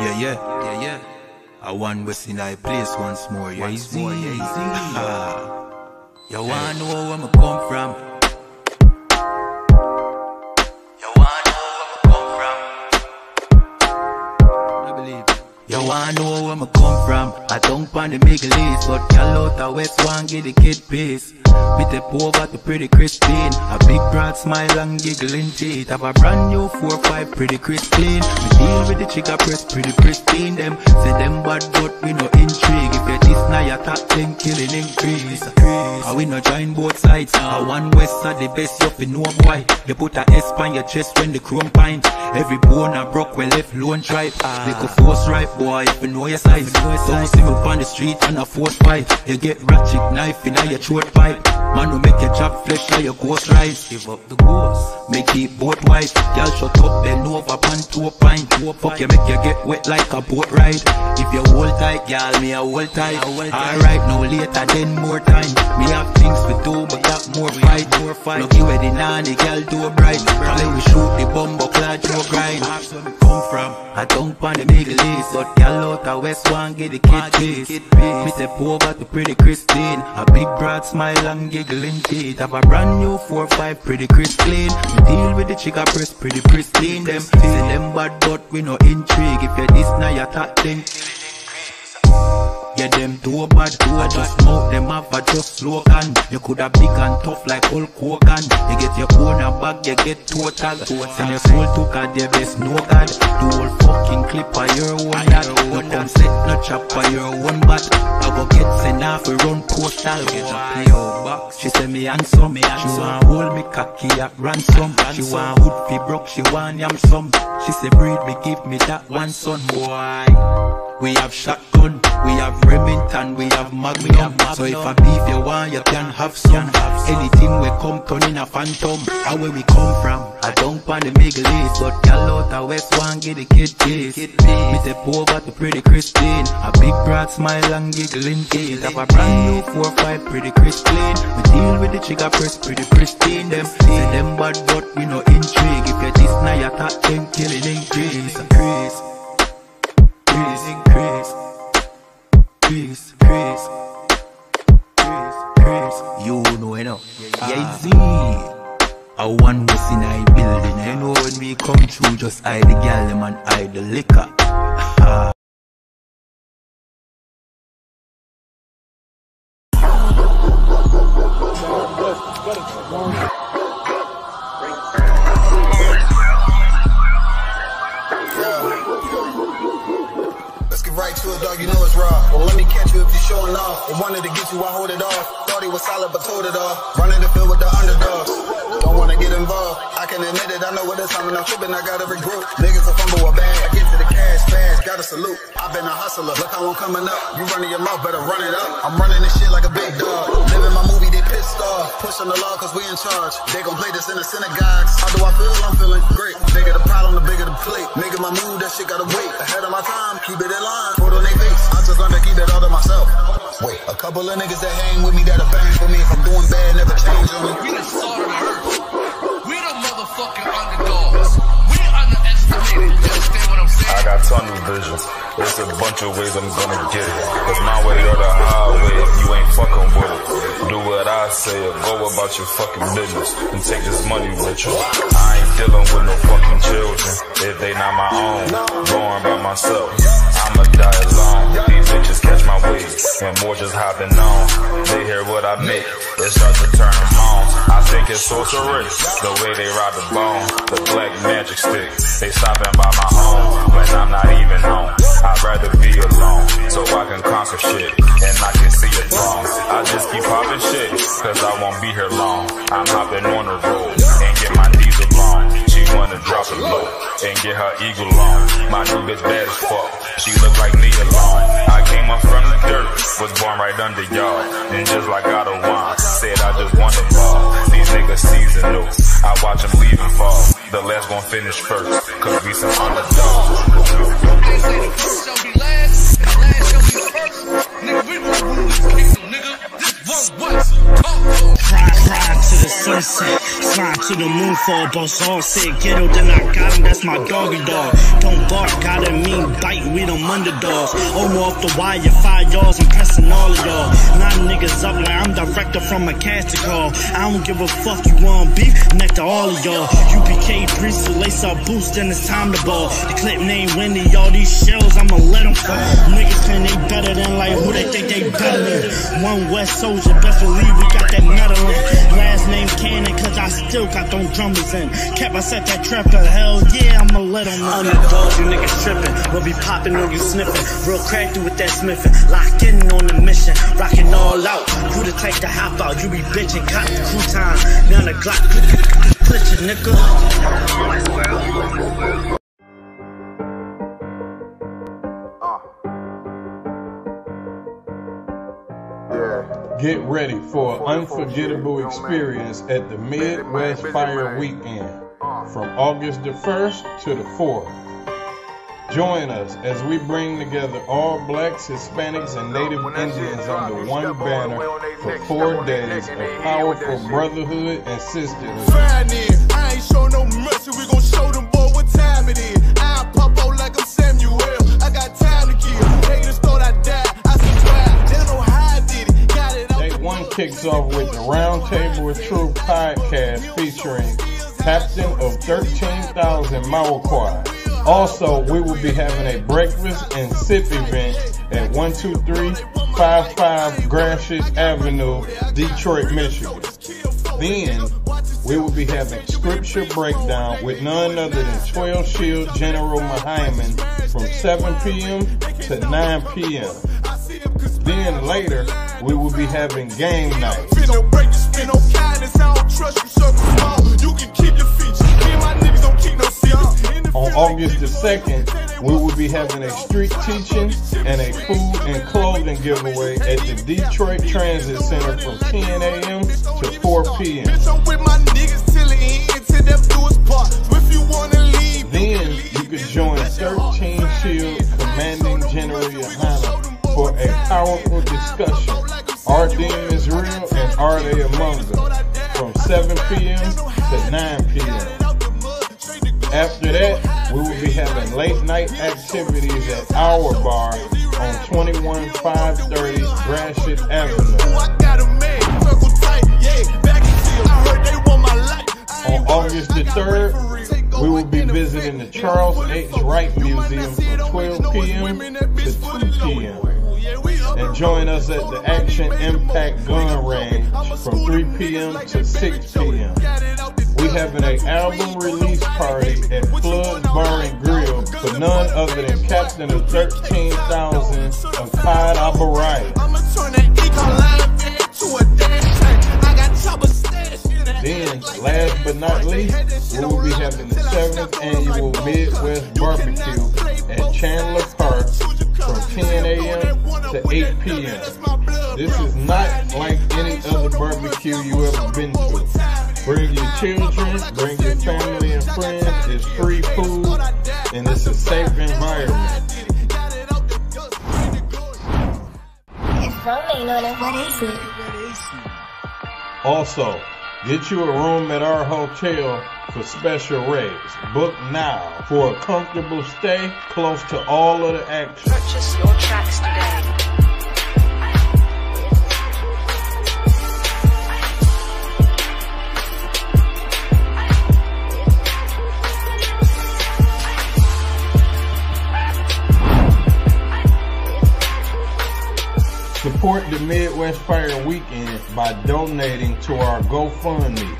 Yeah. I want West in I place once more. Yeah, easy. You wanna know where I come from? You wanna know where I come from? I don't find the Middle East, but y'all out the West one get the kid peace. Me step over to pretty Christine, a big broad smile and giggling teeth. Have a brand new 4-5 pretty Christine. Me deal with the chica press pretty pristine. Them say them bad but we no intrigue. If you this now you top 10 killing increase. I we no join both sides. I one West are the best you fi know boy. You put a S on your chest when the chrome pint. Every bone a broke when left lone tribe. They could force right boy if you know your size. Don't see me on the street and a force fight. You get ratchet knife in your throat pipe. Man will make your chop flesh like your ghost rise. Give up the ghost, make it both white. Y'all shut up, bend over, pan to a pint. Fuck you, make you get wet like a boat ride. If you hold tight, y'all, me a hold tight. Alright, no later, then more time. Me have things to do, but got more fight. Lucky where the nanny, girl do a bright. Then we shoot the bumbo clad to a grind. That's where me come from. I don't pan the Middle East, but y'all out the West one get the kid piece. Me step over to pretty Christine, a big broad smile and giggling teeth. Have a brand new 4-5 pretty crisp clean. Me deal with the chica press pretty pristine. Them say them bad but we no intrigue. If you this now you top 10. Yeah, them too bad, I just mouth them up, I just slogan. You coulda big and tough like Hulk Hogan. You get your own a bag, you get total. Send your soul to God, their best no God. The whole fucking clip of your own that. But come set no chop for your own bat. I go get sent off, we run postal. Get a PO box. She say me handsome, she want hold me cocky at ransom. She want hood fi broke, she want yam some. She say breed me, give me that one son, boy. We have shotgun, we have Remington, we have Magnum. So if a beef you want, you can have some. Anything we come turn in a phantom. And where we come from, I don't pan the Middle East, but y'all out the West one get the kid piece. Me step over to pretty Christine, a big broad smile and giggling teeth. Have a brand new 4-5 pretty Christine. We deal with the chica press pretty pristine. Them say them bad but we no intrigue. If you this now you top 10 killing increase. You know. Yeah, Z. I want West in I building. You know when we come through, just hide the gal them and hide the liquor. Right to it, dog, you know it's raw. Well, let me catch you if you're showing off. I wanted to get you, I hold it off. Thought he was solid, but told it off. Running the field with the underdogs. Don't wanna get involved. I can admit it, I know what it's time when I'm tripping, I got every group. Niggas a fumble a bag. I get to the cash fast, gotta salute. I've been a hustler, look how I'm coming up. You running your mouth, better run it up. I'm running this shit like a big dog. Living my movie, they pissed off. Pushing the law, cause we in charge. They gon' play this in the synagogues. How do I feel? I'm feeling great. Bigger the problem, the bigger the plate. Making my move, that shit gotta wait. Ahead of my time, keep it in line. Put on their face, I just learned to keep it all to myself. Wait, a couple of niggas that hang with me that'll bang for me. If I'm doing bad, never change on me. We the salt of the earth. We the motherfucking underdogs. We underestimated. You understand what I'm saying? I got tunnel vision. There's a bunch of ways I'm gonna get it. It's my way or the highway if you ain't fucking with it. Do what I say or go about your fucking business and take this money with you. I ain't dealing with no fucking children if they not my own. Going by myself, I'ma die alone. These bitches catch my wave and more just hopping on. They hear what I make, it starts to turn them on. I think it's sorceress, the way they ride the bone. The black magic stick, they stopping by my home when I'm not even home. I'd rather be alone, so I can conquer shit, and I can see it wrong. I just keep popping shit, cause I won't be here long. I'm hopping on the road, and get my knees along. She wanna drop it low, and get her eagle on. My new bitch bad as fuck, she look like me alone. I came up from the dirt, was born right under y'all. And just like God of wine, said I just want the ball. These niggas seasonal, I watch them leave and fall. The last gon' finish first, cause we some underdogs. They say the first shall be last, and the last shall be first. Nigga, we gon' rule this kingdom, nigga. This one West. Talk to 'em. ride to the sunset, slide to the moon for a boss. All said ghetto, then I got him, that's my doggy dog. Don't bark, gotta mean bite, we them underdogs. Over off the wire, 5 yards, I'm pressing all of y'all. 9 niggas up like I'm director from a casting call. I don't give a fuck, you want beef? Neck to all of y'all. UPK priest, so lace up boost, then it's time to ball. The clip name Wendy, all these shells, I'ma let them fall. Niggas claim they better than like who they think they better than. One West Soldier, best believe we got that metal in. Last name Cannon, cause I still got them drummers in. Cap, I set that trapper, hell yeah, I'ma let them know. Underdogs, you niggas trippin', we'll be poppin' on you sniffin'. Real crafty with that smithin', lock in on the mission, rockin' all out. Who the type to hop out, you be bitchin', cop the crew time. Now the Glock, glitch it, nigga. Get ready for an unforgettable experience at the Midwest Fire Weekend from August the 1st to the 4th. Join us as we bring together all blacks, Hispanics, and Native Indians under one banner for 4 days of powerful brotherhood and sisterhood. I ain't show no mercy, we gon' show them boy what time it is. I pop out like I'm Samuel, I got time to kill. Haters thought I died, I survived, they don't know how I did it. Got it Day 1 kicks off with the Round Table of Truth podcast featuring Captain of 13,000 Mauquai. Also, we will be having a breakfast and sip event at 12355 Gratiot Avenue, Detroit, Michigan. Then, we will be having scripture breakdown with none other than 12 Shield General Muhammad from 7 p.m. to 9 p.m. Then later, we will be having game night. On August the 2nd, we will be having a street teaching and a food and clothing giveaway at the Detroit Transit Center from 10 a.m. to 4 p.m. Then you could join 13 Shield Commanding General Yohana for a powerful discussion. Are demons real and are they among them? From 7 p.m. to 9 p.m. After that, we will be having late night activities at Our Bar on 21530 Gratiot Avenue. On August the 3rd, we will be visiting the Charles H. Wright Museum from 12 p.m. to 2 p.m. And join us at the Action Impact Gun Range from 3 p.m. to 6 p.m. We're having an album release party at Flood's Bar and Grill for none other than Captain of 13,000 of Clyde Albright. Then, last but not least, we will be having the 7th annual Midwest Barbecue at Chandler Park from 10 a.m. to 8 p.m. This is not like any other barbecue you ever been to. Bring your children, bring your family and friends. It's free food and it's a safe environment. It's phone on it. What is it? Also, get you a room at our hotel for special rates. Book now for a comfortable stay close to all of the action. Purchase your tracks today. Support the Midwest Fire Weekend by donating to our GoFundMe.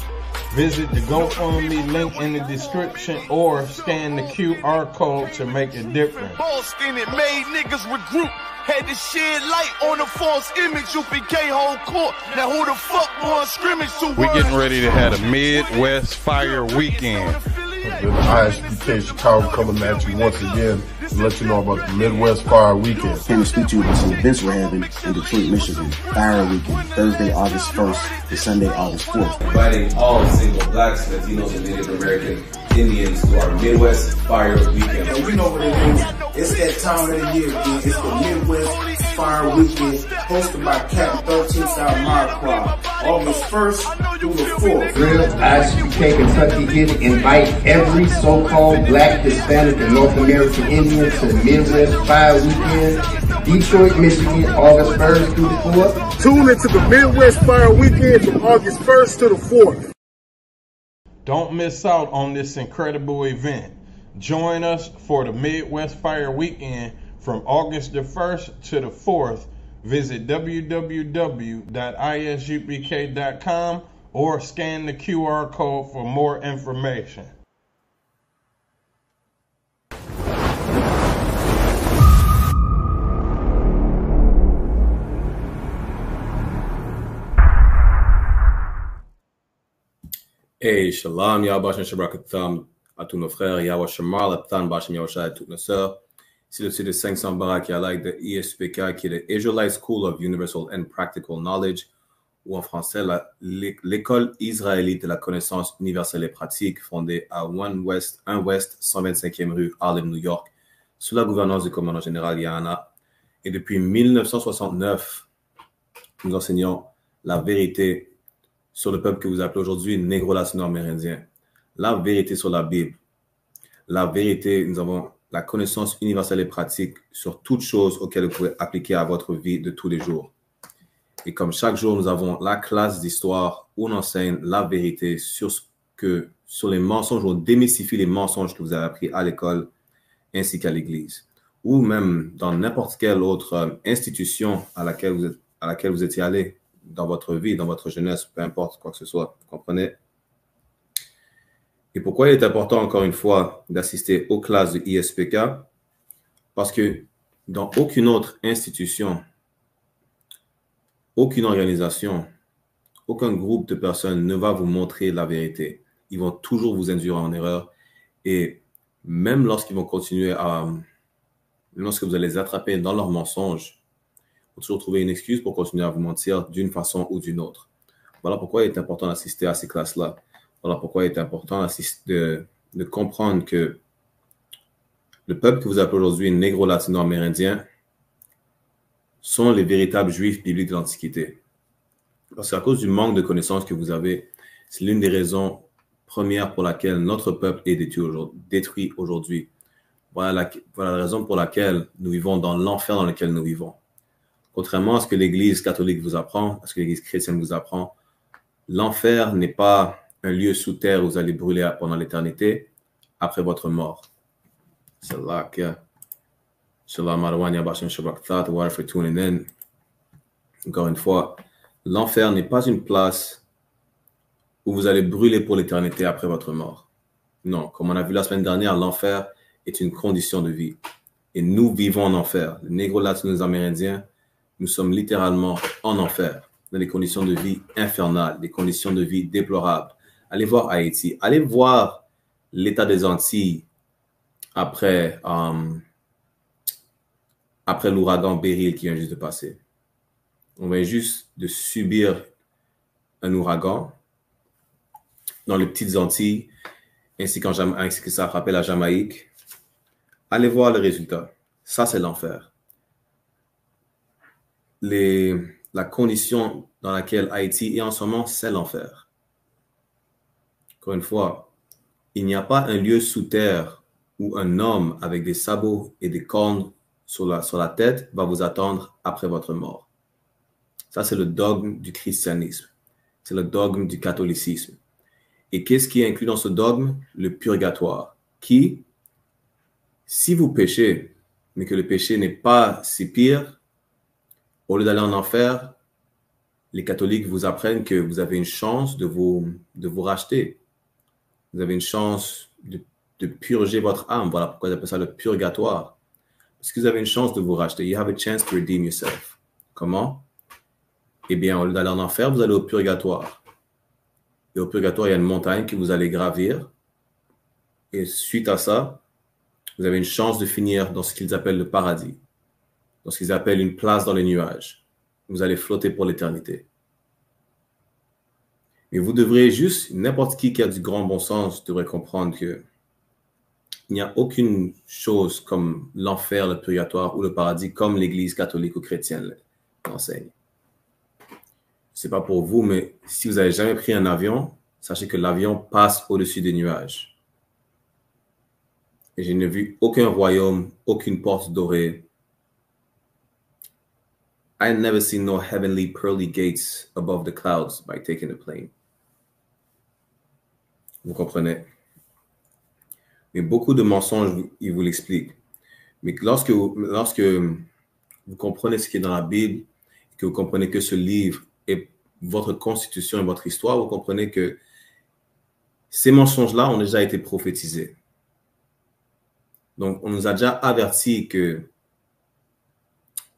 Visit the GoFundMe link in the description or scan the QR code to make a difference. Boston, it made niggas regroup. Had to shed light on a false image. UPK whole court. Now who the fuck won scrimmage to We're getting ready to have a Midwest Fire Weekend. The ISPK Chicago coming at you once again to let you know about the Midwest Fire Weekend. Came to speak to you about some events we're having in Detroit, Michigan. Fire Weekend, Thursday, August 1st to Sunday, August 4th. Inviting all single blacks, Latinos, and Native American Indians to our Midwest Fire Weekend. And you know what it is. It's that time of the year, it's the Midwest Fire Weekend, hosted by Captain 13 South Marquardt, August 1st through the 4th. Real ISUPK Kentucky here to invite every so-called Black, Hispanic, and North American Indian to the Midwest Fire Weekend, Detroit, Michigan, August 1st through the 4th. Tune into the Midwest Fire Weekend from August 1st to the 4th. Don't miss out on this incredible event. Join us for the Midwest Fire Weekend from August the 1st to the 4th. Visit www.isupk.com or scan the QR code for more information. Hey, shalom, Yahweh Shabbat à tous nos frères, Yahweh Shamar, Laptan, Basham Yahweh à toutes nos sœurs. C'est le site de 500 Barak Yalak de ISPK qui est le Israelite School of Universal and Practical Knowledge, ou en français, l'école israélite de la connaissance universelle et pratique, fondée à 1 West 125e rue, Harlem, New York, sous la gouvernance du commandant général Yahana. Et depuis 1969, nous enseignons la vérité sur le peuple que vous appelez aujourd'hui négro latino-amérindien, la vérité sur la Bible, la vérité, nous avons la connaissance universelle et pratique sur toutes choses auxquelles vous pouvez appliquer à votre vie de tous les jours. Et comme chaque jour, nous avons la classe d'histoire où on enseigne la vérité sur les mensonges, on démystifie les mensonges que vous avez appris à l'école ainsi qu'à l'église, ou même dans n'importe quelle autre institution à laquelle vous étiez allé dans votre vie, dans votre jeunesse, peu importe quoi que ce soit, vous comprenez? Et pourquoi il est important, encore une fois, d'assister aux classes de ISPK? Parce que dans aucune autre institution, aucune organisation, aucun groupe de personnes ne va vous montrer la vérité. Ils vont toujours vous induire en erreur. Et même lorsqu'ils vont continuer lorsque vous allez les attraper dans leurs mensonges, vous toujours trouver une excuse pour continuer à vous mentir d'une façon ou d'une autre. Voilà pourquoi il est important d'assister à ces classes-là. Voilà pourquoi il est important de comprendre que le peuple que vous appelez aujourd'hui négro-latino-amérindien sont les véritables juifs bibliques de l'Antiquité. Parce qu'à cause du manque de connaissances que vous avez, c'est l'une des raisons premières pour laquelle notre peuple est détruit aujourd'hui. Voilà la raison pour laquelle nous vivons dans l'enfer dans lequel nous vivons. Contrairement à ce que l'Église catholique vous apprend, à ce que l'Église chrétienne vous apprend, l'enfer n'est pas un lieu sous terre où vous allez brûler pendant l'éternité après votre mort. C'est là que encore une fois, l'enfer n'est pas une place où vous allez brûler pour l'éternité après votre mort. Non, comme on a vu la semaine dernière, l'enfer est une condition de vie. Et nous vivons en enfer. Les négro-latinos-amérindiens, nous sommes littéralement en enfer, dans des conditions de vie infernales, des conditions de vie déplorables. Allez voir Haïti, allez voir l'état des Antilles après l'ouragan Beryl qui vient juste de passer. On vient juste de subir un ouragan dans les petites Antilles, ainsi que ça a frappé la Jamaïque. Allez voir le résultat. Ça, c'est l'enfer. La condition dans laquelle Haïti est en ce moment, c'est l'enfer. Encore une fois, il n'y a pas un lieu sous terre où un homme avec des sabots et des cornes sur la tête va vous attendre après votre mort. Ça, c'est le dogme du christianisme. C'est le dogme du catholicisme. Et qu'est-ce qui est inclus dans ce dogme? Le purgatoire. Qui, si vous péchez, mais que le péché n'est pas si pire, au lieu d'aller en enfer, les catholiques vous apprennent que vous avez une chance de vous racheter. Vous avez une chance de purger votre âme. Voilà pourquoi ils appellent ça le purgatoire. Parce que vous avez une chance de vous racheter. You have a chance to redeem yourself. Comment? Eh bien, au lieu d'aller en enfer, vous allez au purgatoire. Et au purgatoire, il y a une montagne que vous allez gravir. Et suite à ça, vous avez une chance de finir dans ce qu'ils appellent le paradis. Dans ce qu'ils appellent une place dans les nuages. Vous allez flotter pour l'éternité. Mais vous devrez juste, n'importe qui a du grand bon sens devrait comprendre que il n'y a aucune chose comme l'enfer, le purgatoire ou le paradis comme l'Église catholique ou chrétienne l'enseigne. C'est pas pour vous, mais si vous n'avez jamais pris un avion, sachez que l'avion passe au-dessus des nuages. Et je n'ai vu aucun royaume, aucune porte dorée. I never seen no heavenly pearly gates above the clouds by taking a plane. Vous comprenez? Mais beaucoup de mensonges, ils vous l'expliquent. Mais lorsque vous comprenez ce qui est dans la Bible, que vous comprenez que ce livre est votre constitution et votre histoire, vous comprenez que ces mensonges-là ont déjà été prophétisés. Donc, on nous a déjà averti que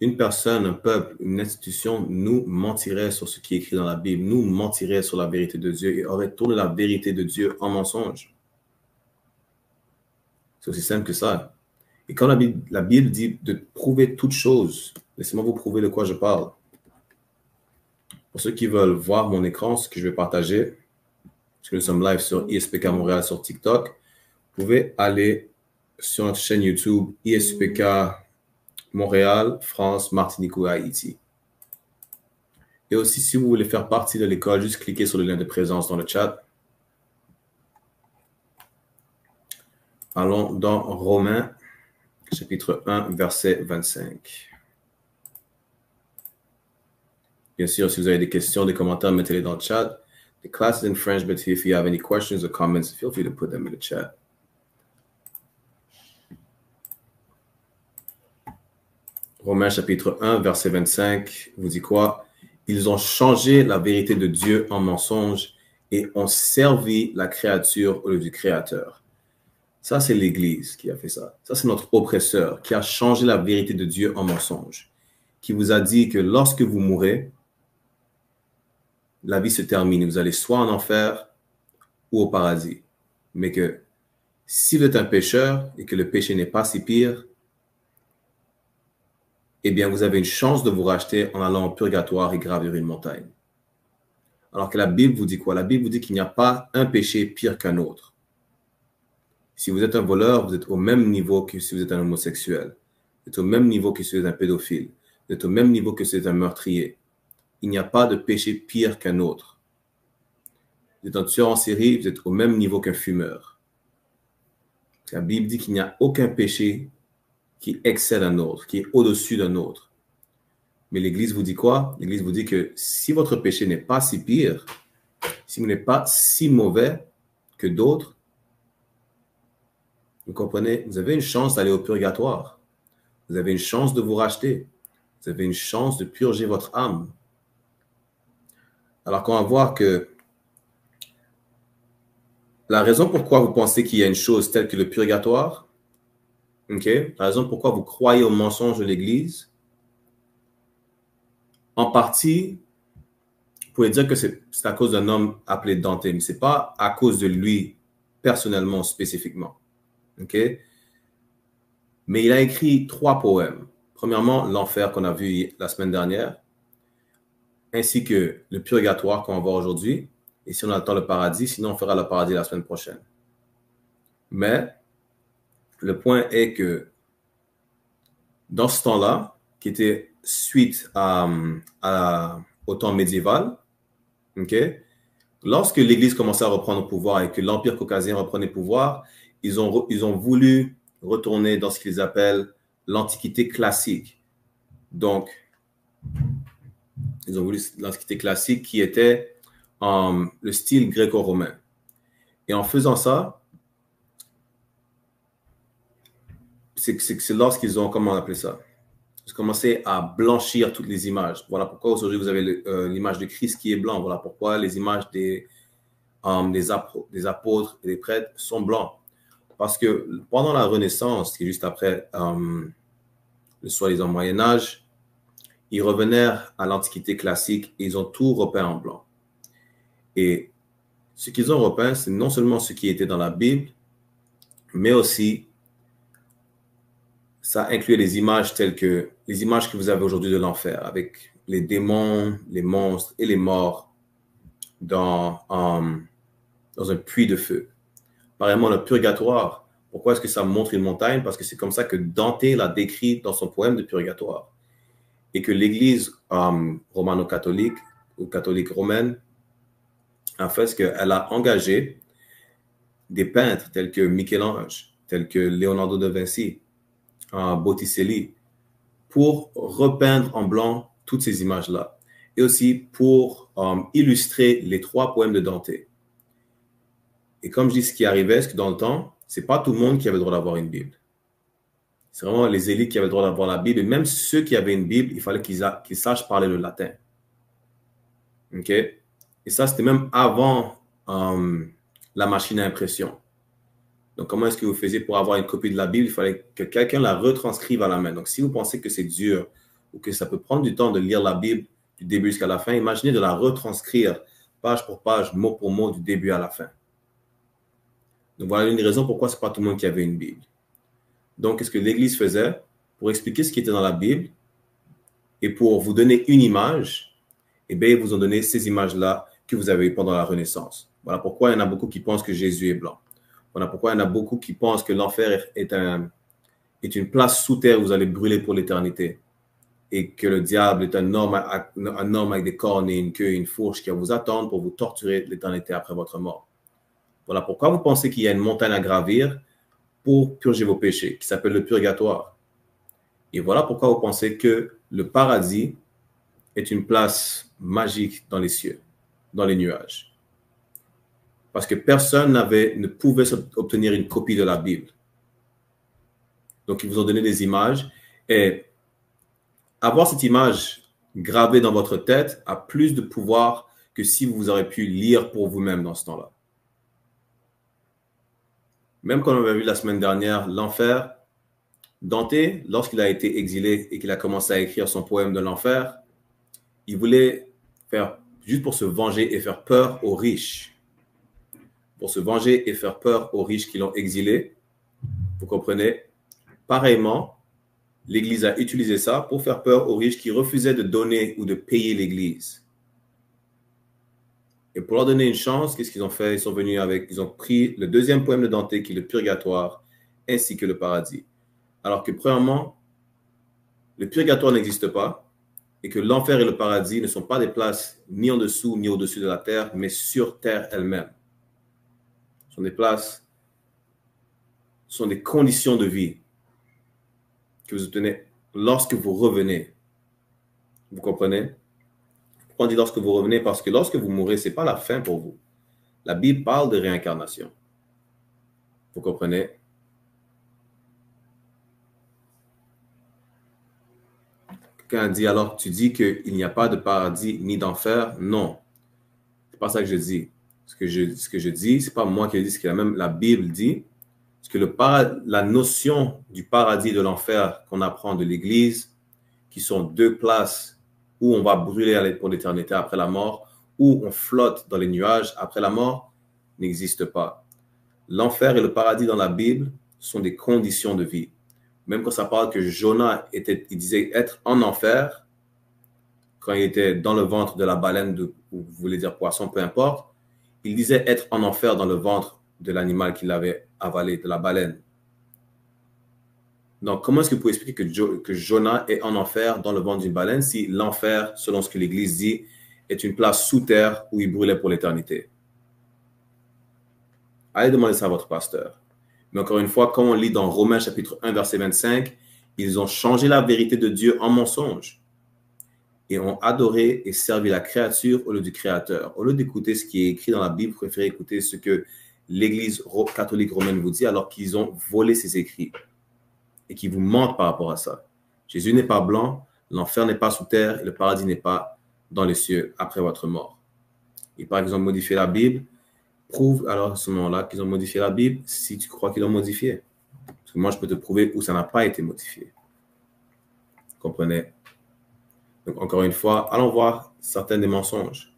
une personne, un peuple, une institution nous mentirait sur ce qui est écrit dans la Bible, nous mentirait sur la vérité de Dieu et aurait tourné la vérité de Dieu en mensonge. C'est aussi simple que ça. Et quand la Bible dit de prouver toute chose, laissez-moi vous prouver de quoi je parle. Pour ceux qui veulent voir mon écran, ce que je vais partager, parce que nous sommes live sur ISPK Montréal sur TikTok, vous pouvez aller sur notre chaîne YouTube ISPK Montréal, France, Martinique ou Haïti. Et aussi, si vous voulez faire partie de l'école, juste cliquez sur le lien de présence dans le chat. Allons dans Romains, chapitre 1, verset 25. Bien sûr, si vous avez des questions, des commentaires, mettez-les dans le chat. The class is in French, but if you have any questions or comments, feel free to put them in the chat. Romains chapitre 1, verset 25, vous dit quoi? Ils ont changé la vérité de Dieu en mensonge et ont servi la créature au lieu du Créateur. Ça, c'est l'Église qui a fait ça. Ça, c'est notre oppresseur qui a changé la vérité de Dieu en mensonge, qui vous a dit que lorsque vous mourrez, la vie se termine. Vous allez soit en enfer ou au paradis. Mais que si vous êtes un pécheur et que le péché n'est pas si pire, eh bien, vous avez une chance de vous racheter en allant au purgatoire et gravir une montagne. Alors que la Bible vous dit quoi? La Bible vous dit qu'il n'y a pas un péché pire qu'un autre. Si vous êtes un voleur, vous êtes au même niveau que si vous êtes un homosexuel. Vous êtes au même niveau que si vous êtes un pédophile. Vous êtes au même niveau que si vous êtes un meurtrier. Il n'y a pas de péché pire qu'un autre. Vous êtes un tueur en série, vous êtes au même niveau qu'un fumeur. La Bible dit qu'il n'y a aucun péché qui excelle un autre, qui est au-dessus d'un autre. Mais l'Église vous dit quoi? L'Église vous dit que si votre péché n'est pas si pire, si vous n'êtes pas si mauvais que d'autres, vous comprenez, vous avez une chance d'aller au purgatoire. Vous avez une chance de vous racheter. Vous avez une chance de purger votre âme. Alors qu'on va voir que la raison pourquoi vous pensez qu'il y a une chose telle que le purgatoire, la raison pourquoi vous croyez au mensonge de l'Église, en partie, vous pouvez dire que c'est à cause d'un homme appelé Dante, mais ce n'est pas à cause de lui personnellement, spécifiquement. Mais il a écrit 3 poèmes. Premièrement, l'enfer qu'on a vu la semaine dernière, ainsi que le purgatoire qu'on va voir aujourd'hui. Et si on a le temps, le paradis, sinon on fera le paradis la semaine prochaine. Mais le point est que dans ce temps-là, qui était suite au temps médiéval, lorsque l'Église commençait à reprendre le pouvoir et que l'Empire caucasien reprenait le pouvoir, ils ont voulu retourner dans ce qu'ils appellent l'Antiquité classique. Donc, ils ont voulu l'Antiquité classique qui était le style gréco-romain. Et en faisant ça, c'est lorsqu'ils ont, comment on appelle ça? Ils ont commencé à blanchir toutes les images. Voilà pourquoi aujourd'hui vous avez l'image de Christ qui est blanc. Voilà pourquoi les images des apôtres et des prêtres sont blancs. Parce que pendant la Renaissance, qui est juste après le soi-disant Moyen-Âge, ils revenaient à l'Antiquité classique et ils ont tout repeint en blanc. Et ce qu'ils ont repeint, c'est non seulement ce qui était dans la Bible, mais aussi ça incluait les images telles que les images que vous avez aujourd'hui de l'enfer, avec les démons, les monstres et les morts dans un puits de feu. Pareillement, le purgatoire, Pourquoi est-ce que ça montre une montagne? Parce que c'est comme ça que Dante l'a décrit dans son poème de Purgatoire. Et que l'Église romano-catholique ou catholique romaine a fait ce qu'elle a engagé des peintres tels que Michel-Ange, tels que Leonardo da Vinci, Botticelli, pour repeindre en blanc toutes ces images-là. Et aussi pour illustrer les 3 poèmes de Dante. Et comme je dis, ce qui arrivait, c'est que dans le temps, c'est pas tout le monde qui avait le droit d'avoir une Bible. C'est vraiment les élites qui avaient le droit d'avoir la Bible. Et même ceux qui avaient une Bible, il fallait qu'ils sachent parler le latin. OK? Et ça, c'était même avant la machine à impression. Donc, comment est-ce que vous faisiez pour avoir une copie de la Bible? Il fallait que quelqu'un la retranscrive à la main. Donc, si vous pensez que c'est dur ou que ça peut prendre du temps de lire la Bible du début jusqu'à la fin, imaginez de la retranscrire page pour page, mot pour mot, du début à la fin. Donc, voilà une des raisons pourquoi ce n'est pas tout le monde qui avait une Bible. Donc, qu'est-ce que l'Église faisait pour expliquer ce qui était dans la Bible et pour vous donner une image? Eh bien, ils vous ont donné ces images-là que vous avez eues pendant la Renaissance. Voilà pourquoi il y en a beaucoup qui pensent que Jésus est blanc. Voilà pourquoi il y en a beaucoup qui pensent que l'enfer est une place sous terre où vous allez brûler pour l'éternité et que le diable est un homme avec des cornes et une queue et une fourche qui va vous attendre pour vous torturer l'éternité après votre mort. Voilà pourquoi vous pensez qu'il y a une montagne à gravir pour purger vos péchés, qui s'appelle le purgatoire. Et voilà pourquoi vous pensez que le paradis est une place magique dans les cieux, dans les nuages. Parce que personne ne pouvait obtenir une copie de la Bible. Donc, ils vous ont donné des images. Et avoir cette image gravée dans votre tête a plus de pouvoir que si vous aurez pu lire pour vous-même dans ce temps-là. Même comme on avait vu la semaine dernière, l'enfer, Dante, lorsqu'il a été exilé et qu'il a commencé à écrire son poème de l'enfer, il voulait faire, juste pour se venger et faire peur aux riches. Pour se venger et faire peur aux riches qui l'ont exilé. Vous comprenez? Pareillement, l'Église a utilisé ça pour faire peur aux riches qui refusaient de donner ou de payer l'Église. Et pour leur donner une chance, qu'est-ce qu'ils ont fait? Ils ont pris le 2e poème de Dante, qui est le purgatoire, ainsi que le paradis. Alors que, premièrement, le purgatoire n'existe pas et que l'enfer et le paradis ne sont pas des places ni en dessous ni au-dessus de la terre, mais sur terre elle-même. Ce sont des places, ce sont des conditions de vie que vous obtenez lorsque vous revenez. Vous comprenez? Pourquoi on dit lorsque vous revenez? Parce que lorsque vous mourrez, ce n'est pas la fin pour vous. La Bible parle de réincarnation. Vous comprenez? Quelqu'un dit alors, tu dis qu'il n'y a pas de paradis ni d'enfer? Non. Ce n'est pas ça que je dis. Ce que je dis, ce n'est pas moi qui le dis, ce que même la Bible dit. Parce que la notion du paradis et de l'enfer qu'on apprend de l'Église, qui sont 2 places où on va brûler pour l'éternité après la mort, où on flotte dans les nuages après la mort, n'existe pas. L'enfer et le paradis dans la Bible sont des conditions de vie. Même quand ça parle que Jonas il disait être en enfer, quand il était dans le ventre de la baleine, ou vous voulez dire poisson, peu importe, il disait être en enfer dans le ventre de l'animal qu'il avait avalé, de la baleine. Donc, comment est-ce que vous pouvez expliquer que Jonas est en enfer dans le ventre d'une baleine si l'enfer, selon ce que l'Église dit, est une place sous terre où il brûlait pour l'éternité? Allez demander ça à votre pasteur. Mais encore une fois, comme on lit dans Romains chapitre 1, verset 25, ils ont changé la vérité de Dieu en mensonge et ont adoré et servi la créature au lieu du Créateur. Au lieu d'écouter ce qui est écrit dans la Bible, vous préférez écouter ce que l'Église catholique romaine vous dit alors qu'ils ont volé ses écrits et qu'ils vous mentent par rapport à ça. Jésus n'est pas blanc, l'enfer n'est pas sous terre et le paradis n'est pas dans les cieux après votre mort. Et par exemple, modifier la Bible, prouve alors à ce moment-là qu'ils ont modifié la Bible si tu crois qu'ils l'ont modifiée. Parce que moi, je peux te prouver où ça n'a pas été modifié. Vous comprenez? Donc, encore une fois, allons voir certains des mensonges.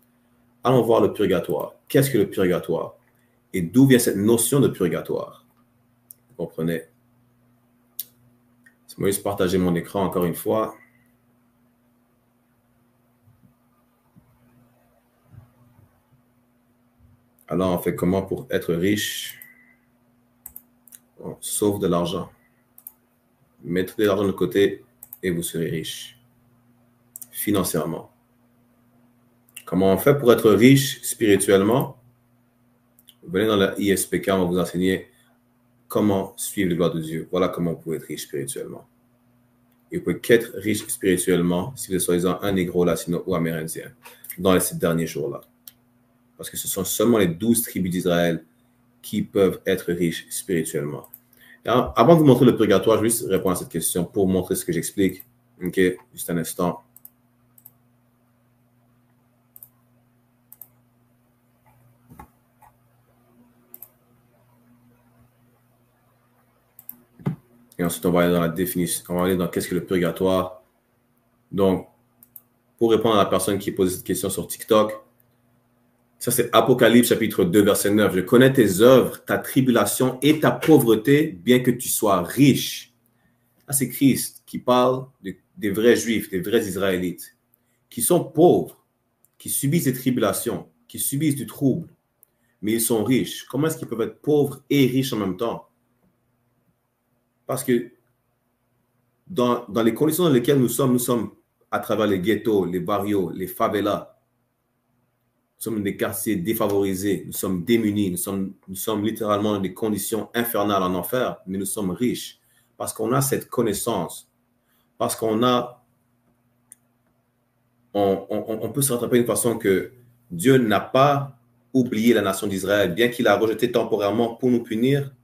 Allons voir le purgatoire. Qu'est-ce que le purgatoire? Et d'où vient cette notion de purgatoire? Vous comprenez? Moi, je vais partager mon écran encore une fois. Alors, on fait comment pour être riche? sauf de l'argent. Mettez de l'argent de côté et vous serez riche. Financièrement. Comment on fait pour être riche spirituellement? Venez dans la ISPK, on va vous enseigner comment suivre les lois de Dieu. Voilà comment vous pouvez être riche spirituellement. Et vous pouvez qu'être riche spirituellement si vous êtes soi-disant un négro, latino ou amérindien dans ces derniers jours-là. Parce que ce sont seulement les 12 tribus d'Israël qui peuvent être riches spirituellement. Alors, avant de vous montrer le purgatoire, je vais juste répondre à cette question pour vous montrer ce que j'explique. OK, juste un instant. Et ensuite, on va aller dans la définition, on va aller dans qu'est-ce que le purgatoire. Donc, pour répondre à la personne qui pose cette question sur TikTok, ça c'est Apocalypse chapitre 2, verset 9. Je connais tes œuvres, ta tribulation et ta pauvreté, bien que tu sois riche. Là, c'est Christ qui parle des vrais Juifs, des vrais Israélites, qui sont pauvres, qui subissent des tribulations, qui subissent du trouble, mais ils sont riches. Comment est-ce qu'ils peuvent être pauvres et riches en même temps? Parce que dans les conditions dans lesquelles nous sommes à travers les ghettos, les barrios, les favelas. Nous sommes des quartiers défavorisés, nous sommes démunis, nous sommes littéralement dans des conditions infernales en enfer, mais nous sommes riches parce qu'on a cette connaissance, parce qu'on peut se rattraper d'une façon que Dieu n'a pas oublié la nation d'Israël, bien qu'il a rejeté temporairement pour nous punir,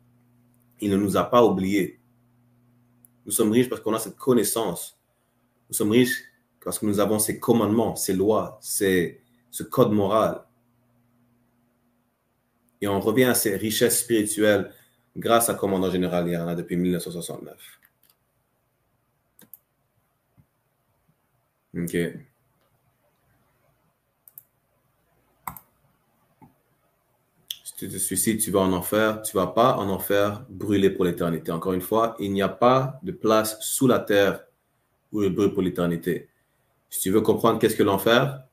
il ne nous a pas oubliés. Nous sommes riches parce qu'on a cette connaissance. Nous sommes riches parce que nous avons ces commandements, ces lois, ce code moral. Et on revient à ces richesses spirituelles grâce à Commandant Général Yarna depuis 1969. OK. Si tu te suicides, tu vas en enfer. Tu ne vas pas en enfer brûler pour l'éternité. Encore une fois, il n'y a pas de place sous la terre où il brûle pour l'éternité. Si tu veux comprendre qu'est-ce que l'enfer,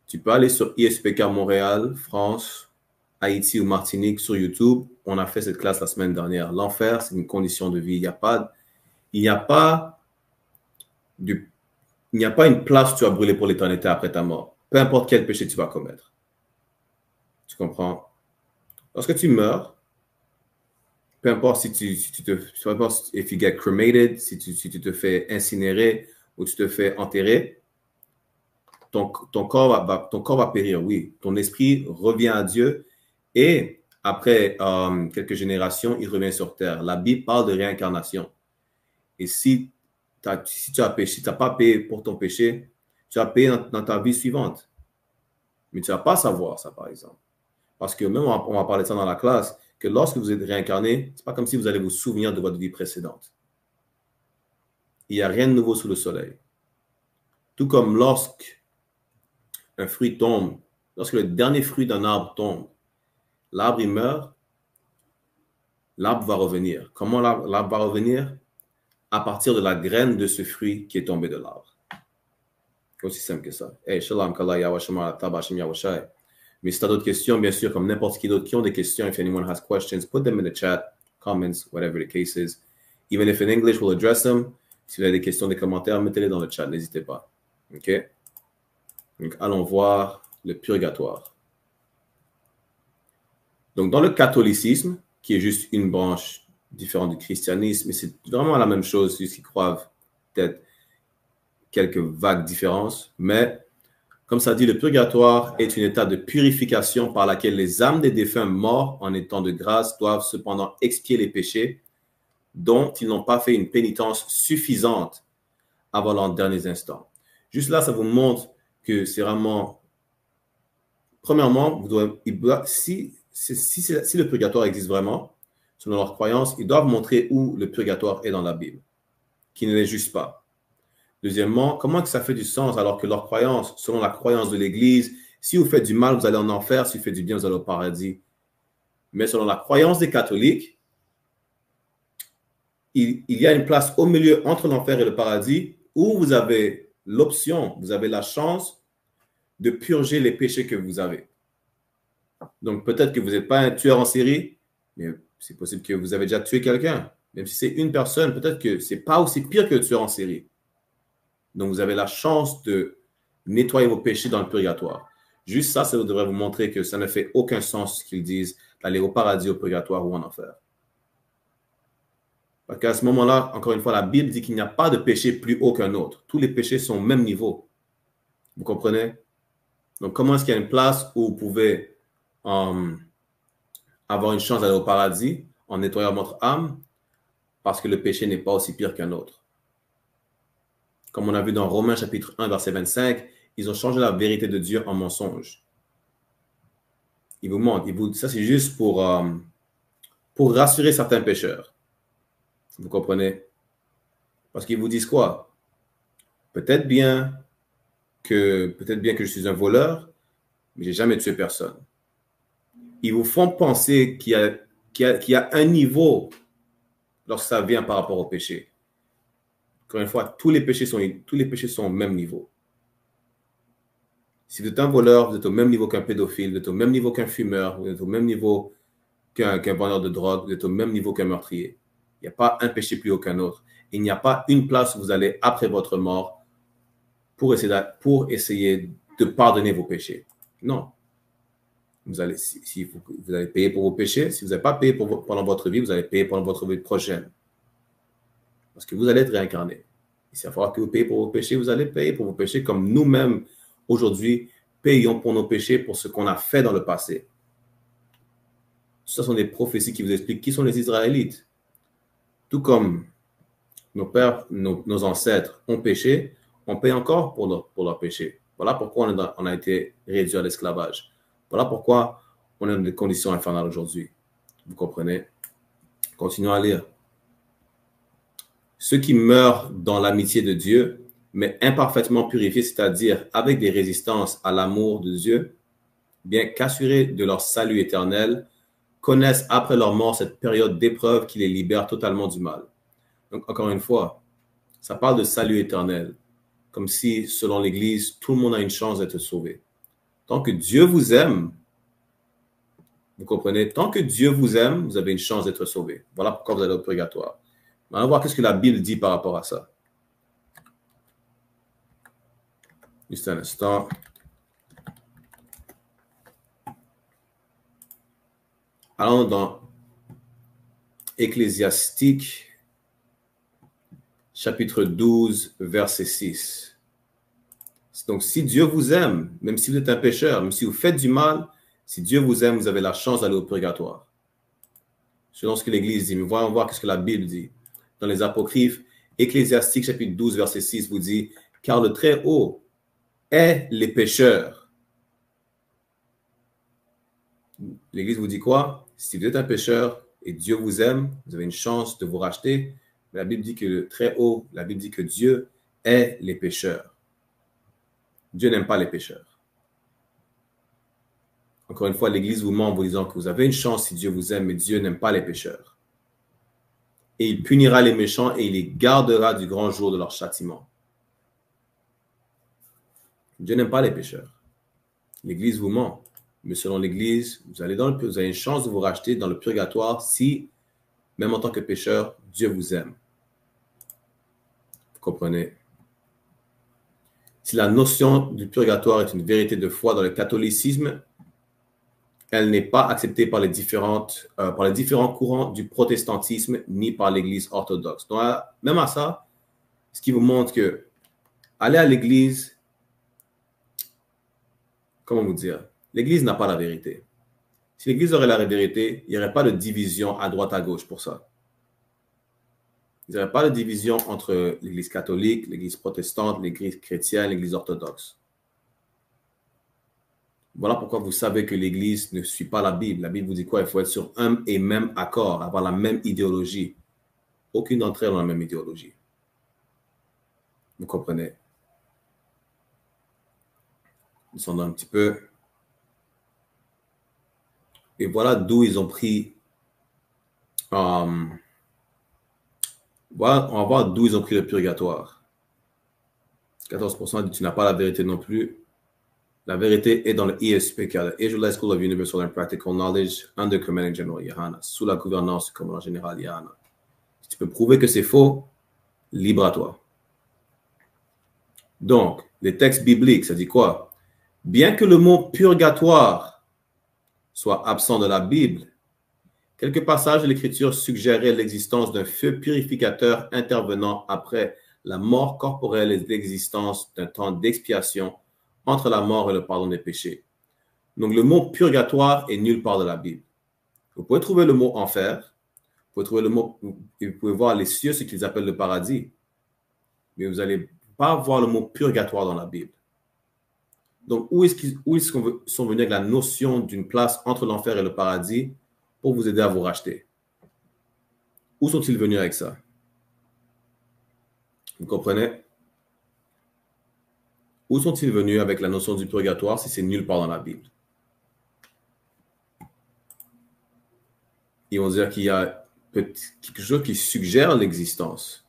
tu peux aller sur ISPK Montréal, France, Haïti ou Martinique sur YouTube. On a fait cette classe la semaine dernière. L'enfer, c'est une condition de vie. Il n'y a pas une place où tu vas brûler pour l'éternité après ta mort. Peu importe quel péché tu vas commettre. Tu comprends? Lorsque tu meurs, peu importe si peu importe if you get cremated, si tu te fais incinérer ou tu te fais enterrer, ton corps va périr, oui. Ton esprit revient à Dieu et après quelques générations, il revient sur terre. La Bible parle de réincarnation. Et si tu as péché, si tu n'as pas payé pour ton péché, tu as payé dans ta vie suivante. Mais tu ne vas pas savoir ça, par exemple. Parce que même, on va parler de ça dans la classe, que lorsque vous êtes réincarné, ce n'est pas comme si vous allez vous souvenir de votre vie précédente. Il n'y a rien de nouveau sous le soleil. Tout comme lorsque un fruit tombe, lorsque le dernier fruit d'un arbre tombe, l'arbre il meurt, l'arbre va revenir. Comment l'arbre va revenir? À partir de la graine de ce fruit qui est tombé de l'arbre. C'est aussi simple que ça. Hey, shalom, kala, yawashama, tabashim, yawashai. Mais si tu as d'autres questions, bien sûr, comme n'importe qui d'autre qui ont des questions, if anyone has questions, put them in the chat, comments, whatever the case is. Even if in English, we'll address them. Si vous avez des questions, des commentaires, mettez-les dans le chat, n'hésitez pas. OK? Donc, allons voir le purgatoire. Donc, dans le catholicisme, qui est juste une branche différente du christianisme, mais c'est vraiment la même chose, juste qu'ils croient peut-être quelques vagues différences, mais comme ça dit, le purgatoire est une étape de purification par laquelle les âmes des défunts morts en étant de grâce doivent cependant expier les péchés dont ils n'ont pas fait une pénitence suffisante avant leurs derniers instants. Juste là, ça vous montre que c'est vraiment... Premièrement, si le purgatoire existe vraiment, selon leur croyance, ils doivent montrer où le purgatoire est dans la Bible, qui ne l'est juste pas. Deuxièmement, comment que ça fait du sens alors que leur croyance, selon la croyance de l'Église, si vous faites du mal, vous allez en enfer, si vous faites du bien, vous allez au paradis. Mais selon la croyance des catholiques, il y a une place au milieu entre l'enfer et le paradis où vous avez l'option, vous avez la chance de purger les péchés que vous avez. Donc peut-être que vous n'êtes pas un tueur en série, mais C'est possible que vous avez déjà tué quelqu'un. Même si c'est une personne, peut-être que ce n'est pas aussi pire que le tueur en série. Donc, vous avez la chance de nettoyer vos péchés dans le purgatoire. Juste ça, ça devrait vous montrer que ça ne fait aucun sens ce qu'ils disent d'aller au paradis, au purgatoire ou en enfer. Parce qu'à ce moment-là, encore une fois, la Bible dit qu'il n'y a pas de péché plus haut qu'un autre. Tous les péchés sont au même niveau. Vous comprenez? Donc, comment est-ce qu'il y a une place où vous pouvez avoir une chance d'aller au paradis en nettoyant votre âme? Parce que le péché n'est pas aussi pire qu'un autre. Comme on a vu dans Romains chapitre 1, verset 25, ils ont changé la vérité de Dieu en mensonge. Ils vous mentent. Ça, c'est juste pour rassurer certains pécheurs. Vous comprenez? Parce qu'ils vous disent quoi? Peut-être bien que je suis un voleur, mais je n'ai jamais tué personne. Ils vous font penser qu'il y a un niveau lorsque ça vient par rapport au péché. Encore une fois, tous les péchés sont au même niveau. Si vous êtes un voleur, vous êtes au même niveau qu'un pédophile, vous êtes au même niveau qu'un fumeur, vous êtes au même niveau qu'un vendeur de drogue, vous êtes au même niveau qu'un meurtrier. Il n'y a pas un péché plus haut qu'un autre. Il n'y a pas une place où vous allez après votre mort pour essayer de pardonner vos péchés. Non. Vous allez payer pour vos péchés. Si vous n'avez pas payé pendant votre vie, vous allez payer pendant votre vie prochaine. Parce que vous allez être réincarné. Et s'il va falloir que vous payez pour vos péchés, vous allez payer pour vos péchés comme nous-mêmes, aujourd'hui, payons pour nos péchés, pour ce qu'on a fait dans le passé. Ce sont des prophéties qui vous expliquent qui sont les Israélites. Tout comme nos pères, nos ancêtres ont péché, on paye encore pour leurs péchés. Voilà pourquoi on a été réduit à l'esclavage. Voilà pourquoi on est dans des conditions infernales aujourd'hui. Vous comprenez? Continuons à lire. Ceux qui meurent dans l'amitié de Dieu, mais imparfaitement purifiés, c'est-à-dire avec des résistances à l'amour de Dieu, bien qu'assurés de leur salut éternel, connaissent après leur mort cette période d'épreuve qui les libère totalement du mal. Donc, encore une fois, ça parle de salut éternel, comme si, selon l'Église, tout le monde a une chance d'être sauvé. Tant que Dieu vous aime, vous comprenez, tant que Dieu vous aime, vous avez une chance d'être sauvé. Voilà pourquoi vous allez au purgatoire. On va voir qu'est-ce que la Bible dit par rapport à ça. Juste un instant. Allons dans Ecclésiastique, chapitre 12, verset 6. Donc, si Dieu vous aime, même si vous êtes un pécheur, même si vous faites du mal, si Dieu vous aime, vous avez la chance d'aller au purgatoire. Selon ce que l'Église dit. Mais voyons voir ce que la Bible dit. Dans les Apocryphes, Ecclésiastique, chapitre 12, verset 6, vous dit « Car le Très-Haut est les pécheurs. » L'Église vous dit quoi? Si vous êtes un pécheur et Dieu vous aime, vous avez une chance de vous racheter. Mais la Bible dit que le Très-Haut, la Bible dit que Dieu est les pécheurs. Dieu n'aime pas les pécheurs. Encore une fois, l'Église vous ment en vous disant que vous avez une chance si Dieu vous aime, mais Dieu n'aime pas les pécheurs. Et il punira les méchants et il les gardera du grand jour de leur châtiment. Dieu n'aime pas les pécheurs. L'Église vous ment. Mais selon l'Église, vous avez une chance de vous racheter dans le purgatoire si, même en tant que pécheur, Dieu vous aime. Vous comprenez? Si la notion du purgatoire est une vérité de foi dans le catholicisme, elle n'est pas acceptée par les différents courants du protestantisme ni par l'Église orthodoxe. Donc, même à ça, ce qui vous montre que aller à l'Église, comment vous dire, l'Église n'a pas la vérité. Si l'Église aurait la vérité, il n'y aurait pas de division à droite à gauche pour ça. Il n'y aurait pas de division entre l'Église catholique, l'Église protestante, l'Église chrétienne, l'Église orthodoxe. Voilà pourquoi vous savez que l'Église ne suit pas la Bible. La Bible vous dit quoi? Il faut être sur un et même accord, avoir la même idéologie. Aucune d'entre elles n'a la même idéologie. Vous comprenez? Ils sont un petit peu... Et voilà d'où ils ont pris... Voilà, on va voir d'où ils ont pris le purgatoire. 14% dit tu n'as pas la vérité non plus. La vérité est dans le ESP, car le Israelite School of Universal and Practical Knowledge, under Commanding General Yahana, sous la gouvernance du commandant général Yahana. Si tu peux prouver que c'est faux, libre à toi. Donc, les textes bibliques, ça dit quoi? Bien que le mot purgatoire soit absent de la Bible, quelques passages de l'Écriture suggéraient l'existence d'un feu purificateur intervenant après la mort corporelle et l'existence d'un temps d'expiation entre la mort et le pardon des péchés. Donc, le mot purgatoire est nulle part de la Bible. Vous pouvez trouver le mot enfer, vous pouvez trouver le mot, et vous pouvez voir les cieux, ce qu'ils appellent le paradis, mais vous n'allez pas voir le mot purgatoire dans la Bible. Donc, où est-ce qu'ils sont venus avec la notion d'une place entre l'enfer et le paradis pour vous aider à vous racheter? Où sont-ils venus avec ça? Vous comprenez? Où sont-ils venus avec la notion du purgatoire si c'est nulle part dans la Bible? Ils vont dire qu'il y a quelque chose qui suggère l'existence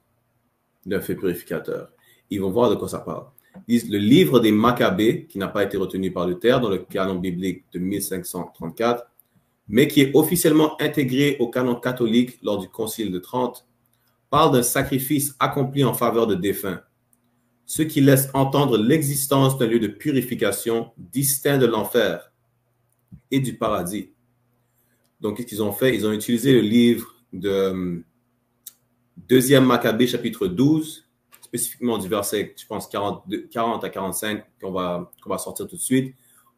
d'un feu purificateur. Ils vont voir de quoi ça parle. Ils disent le livre des Maccabées, qui n'a pas été retenu par Luther dans le canon biblique de 1534, mais qui est officiellement intégré au canon catholique lors du Concile de Trente, parle d'un sacrifice accompli en faveur de défunts, ce qui laisse entendre l'existence d'un lieu de purification distinct de l'enfer et du paradis. Donc, qu'est-ce qu'ils ont fait? Ils ont utilisé le livre de 2e Maccabée, chapitre 12, spécifiquement du verset, je pense, 40 à 45, qu'on va sortir tout de suite,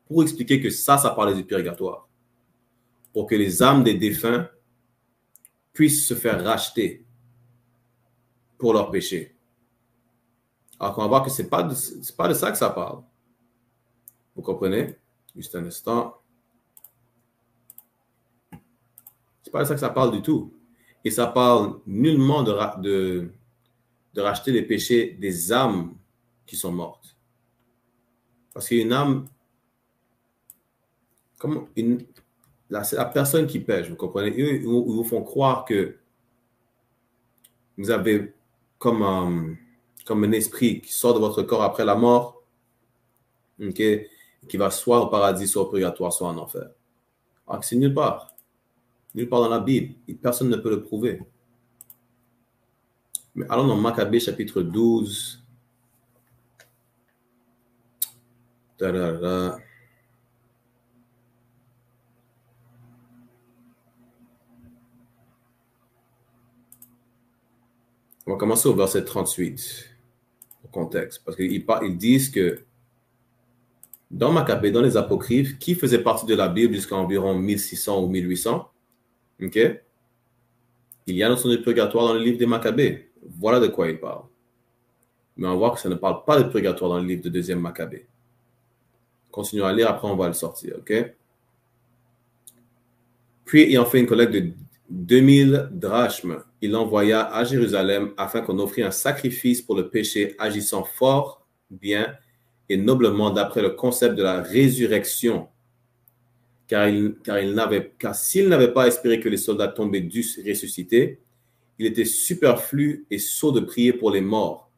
pour expliquer que ça parlait du purgatoire, pour que les âmes des défunts puissent se faire racheter pour leurs péchés. Alors qu'on va voir que ce n'est pas de ça que ça parle. Vous comprenez? Juste un instant. Ce n'est pas de ça que ça parle du tout. Et ça parle nullement de racheter les péchés des âmes qui sont mortes. Parce qu'une âme, c'est la personne qui pêche, vous comprenez? Ils vous font croire que vous avez comme un esprit qui sort de votre corps après la mort, okay, qui va soit au paradis, soit au purgatoire, soit en enfer. Alors que c'est nulle part dans la Bible. Personne ne peut le prouver. Mais allons dans Maccabée, chapitre 12. On va commencer au verset 38, au contexte, parce qu'ils disent que dans Maccabée, dans les apocryphes, qui faisait partie de la Bible jusqu'à environ 1600 ou 1800, okay, il y a notion de purgatoire dans le livre des Maccabées. Voilà de quoi il parle. Mais on voit que ça ne parle pas de purgatoire dans le livre de 2e Maccabée. Continuons à lire, après on va le sortir, ok? Puis, ayant fait une collecte de 2000 drachmes, il l'envoya à Jérusalem afin qu'on offrît un sacrifice pour le péché, agissant fort, bien et noblement d'après le concept de la résurrection. Car s'il n'avait pas espéré que les soldats tombés dussent ressusciter, il était superflu et sot de prier pour les morts.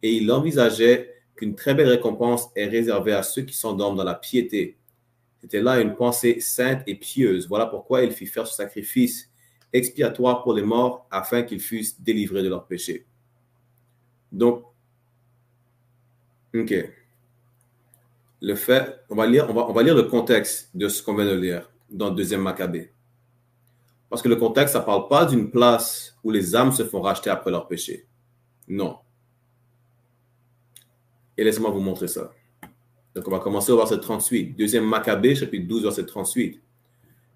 Et il envisageait qu'une très belle récompense est réservée à ceux qui s'endorment dans la piété. C'était là une pensée sainte et pieuse. Voilà pourquoi il fit faire ce sacrifice expiatoire pour les morts afin qu'ils fussent délivrés de leurs péchés. Donc, ok. Le fait, on va lire le contexte de ce qu'on vient de lire dans 2e Maccabée. Parce que le contexte, ça ne parle pas d'une place où les âmes se font racheter après leurs péchés. Non. Et laissez-moi vous montrer ça. Donc, on va commencer au verset 38. 2e Maccabée, chapitre 12, verset 38.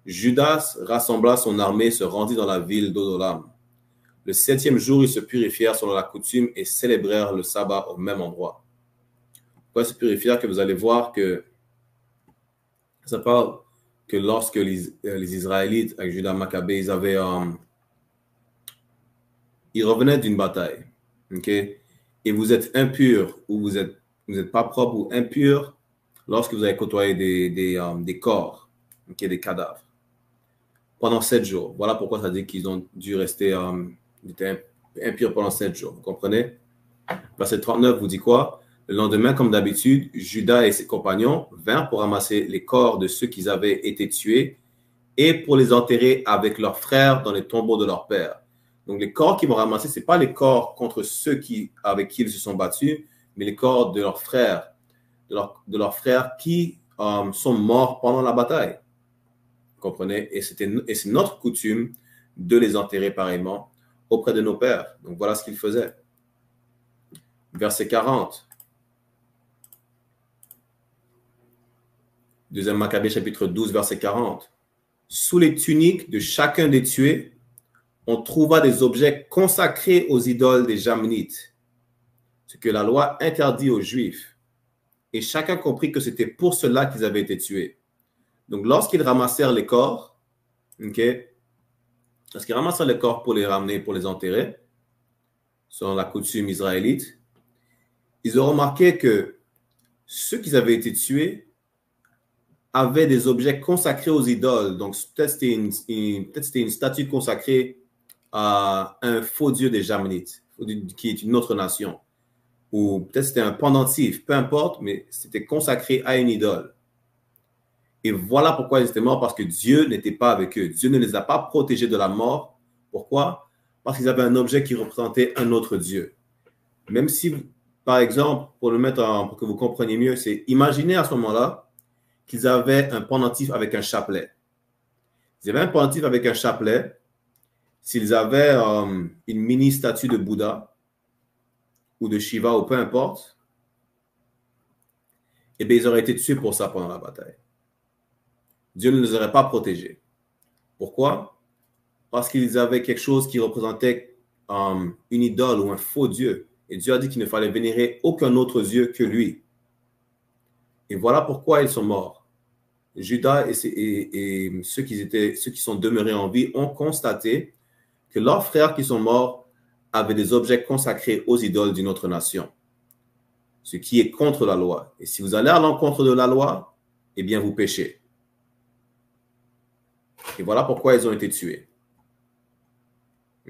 Judas rassembla son armée et se rendit dans la ville d'Odolam. Le 7e jour, ils se purifièrent selon la coutume et célébrèrent le sabbat au même endroit. Pourquoi se purifièrent? Que vous allez voir que ça parle que lorsque les Israélites avec Judas Maccabée, ils revenaient d'une bataille, ok? Et vous êtes impur ou vous êtes pas propre ou impur lorsque vous avez côtoyé des corps, okay, des cadavres, pendant 7 jours. Voilà pourquoi ça dit qu'ils ont dû rester impurs pendant 7 jours. Vous comprenez? Verset 39 vous dit quoi? Le lendemain, comme d'habitude, Judas et ses compagnons vinrent pour ramasser les corps de ceux qui avaient été tués et pour les enterrer avec leurs frères dans les tombeaux de leur père. Donc, les corps qu'ils vont ramasser, ce n'est pas les corps contre ceux avec qui ils se sont battus, mais les corps de leurs frères, de leurs frères qui sont morts pendant la bataille. Vous comprenez? Et c'est notre coutume de les enterrer pareillement auprès de nos pères. Donc, voilà ce qu'ils faisaient. Verset 40. Deuxième Maccabée, chapitre 12, verset 40. Sous les tuniques de chacun des tués, on trouva des objets consacrés aux idoles des Jamnites, ce que la loi interdit aux Juifs. Et chacun comprit que c'était pour cela qu'ils avaient été tués. Donc, lorsqu'ils ramassèrent les corps, lorsqu'ils ramassèrent les corps pour les ramener, pour les enterrer, selon la coutume israélite, ils ont remarqué que ceux qui avaient été tués avaient des objets consacrés aux idoles. Donc, peut-être c'était une statue consacrée à un faux dieu des Jamnites, qui est une autre nation. Ou peut-être c'était un pendentif, peu importe, mais c'était consacré à une idole. Et voilà pourquoi ils étaient morts, parce que Dieu n'était pas avec eux. Dieu ne les a pas protégés de la mort. Pourquoi? Parce qu'ils avaient un objet qui représentait un autre Dieu. Même si, par exemple, pour que vous compreniez mieux, c'est imaginez à ce moment-là qu'ils avaient un pendentif avec un chapelet. Ils avaient un pendentif avec un chapelet. S'ils avaient une mini-statue de Bouddha ou de Shiva ou peu importe, eh bien, ils auraient été tués pour ça pendant la bataille. Dieu ne les aurait pas protégés. Pourquoi? Parce qu'ils avaient quelque chose qui représentait une idole ou un faux Dieu. Et Dieu a dit qu'il ne fallait vénérer aucun autre Dieu que lui. Et voilà pourquoi ils sont morts. Judas et ceux qui sont demeurés en vie ont constaté que leurs frères qui sont morts avaient des objets consacrés aux idoles d'une autre nation, ce qui est contre la loi. Et si vous allez à l'encontre de la loi, eh bien vous péchez. Et voilà pourquoi ils ont été tués.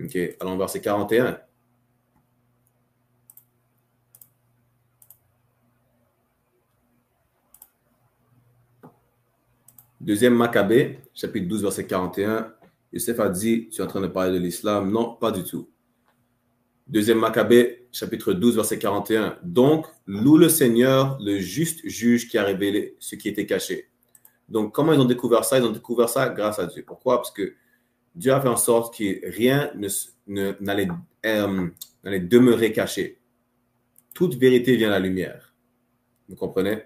Ok, allons verset 41. Deuxième Maccabée, chapitre 12, verset 41. Yosef a dit, tu es en train de parler de l'islam? Non, pas du tout. Deuxième Maccabée, chapitre 12, verset 41. Donc, loue le Seigneur, le juste juge qui a révélé ce qui était caché. Donc, comment ils ont découvert ça? Ils ont découvert ça grâce à Dieu. Pourquoi? Parce que Dieu a fait en sorte que rien n'allait demeurer caché. Toute vérité vient à la lumière. Vous comprenez?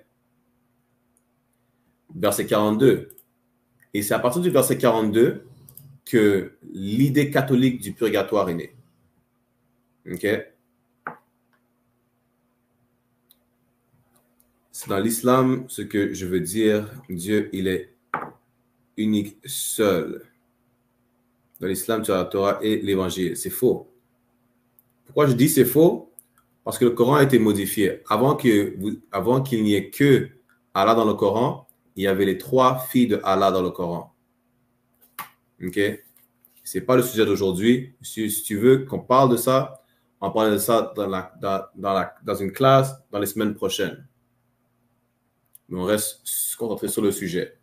Verset 42. Et c'est à partir du verset 42 que l'idée catholique du purgatoire est née. OK? C'est dans l'islam ce que je veux dire. Dieu, il est unique, seul. Dans l'islam, tu as la Torah et l'évangile. C'est faux. Pourquoi je dis c'est faux? Parce que le Coran a été modifié. Avant qu'il n'y ait que Allah dans le Coran, il y avait les 3 filles de Allah dans le Coran. OK? Ce n'est pas le sujet d'aujourd'hui. Si tu veux qu'on parle de ça, on parle de ça dans une classe dans les semaines prochaines. Mais on reste concentré sur le sujet.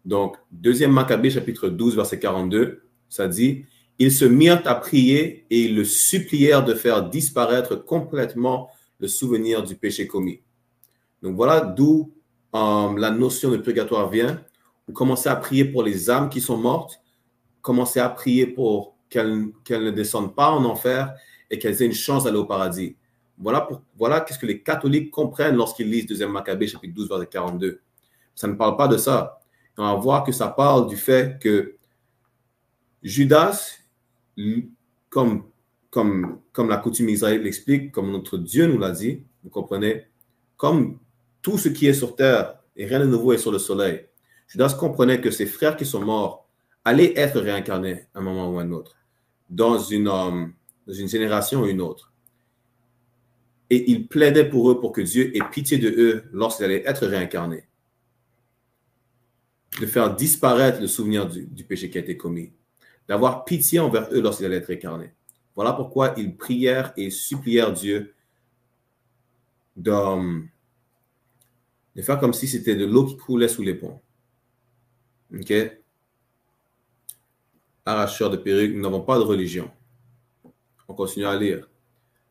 Donc, deuxième Maccabée, chapitre 12, verset 42, ça dit « Ils se mirent à prier et ils le supplièrent de faire disparaître complètement le souvenir du péché commis. » Donc, voilà d'où la notion de purgatoire vient. Vous commencez à prier pour les âmes qui sont mortes, commencez à prier pour qu'elles ne descendent pas en enfer et qu'elles aient une chance d'aller au paradis. Voilà qu'est-ce que les catholiques comprennent lorsqu'ils lisent 2e Maccabée, chapitre 12, verset 42. Ça ne parle pas de ça. On va voir que ça parle du fait que Judas, comme la coutume israélite l'explique, comme notre Dieu nous l'a dit, vous comprenez, comme tout ce qui est sur terre et rien de nouveau est sur le soleil, Judas comprenait que ses frères qui sont morts allaient être réincarnés à un moment ou à un autre, dans une génération ou une autre. Et il plaidait pour eux pour que Dieu ait pitié de eux lorsqu'ils allaient être réincarnés. De faire disparaître le souvenir du péché qui a été commis. D'avoir pitié envers eux lorsqu'ils allaient être réincarnés. Voilà pourquoi ils prièrent et supplièrent Dieu de faire comme si c'était de l'eau qui coulait sous les ponts. OK? Arracheurs de perruques, nous n'avons pas de religion. On continue à lire.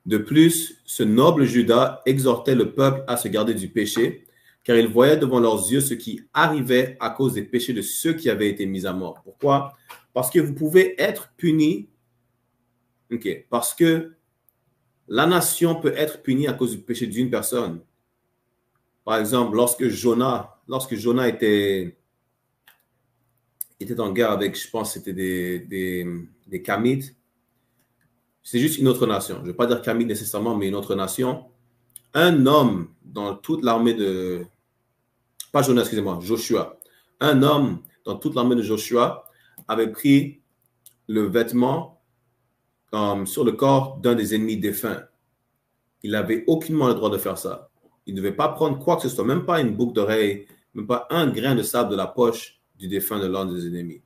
De plus, ce noble Judas exhortait le peuple à se garder du péché, car il voyait devant leurs yeux ce qui arrivait à cause des péchés de ceux qui avaient été mis à mort. Pourquoi? Parce que vous pouvez être punis. OK. Parce que la nation peut être punie à cause du péché d'une personne. Par exemple, lorsque Jonah était en guerre avec, je pense, c'était des Kamites. C'est juste une autre nation. Je ne veux pas dire Kamite nécessairement, mais une autre nation. Un homme dans toute l'armée de... Pas Jonas, excusez-moi, Joshua. Un homme dans toute l'armée de Joshua avait pris le vêtement sur le corps d'un des ennemis défunts. Il n'avait aucunement le droit de faire ça. Il ne devait pas prendre quoi que ce soit, même pas une boucle d'oreille, même pas un grain de sable de la poche du défunt de l'un des ennemis.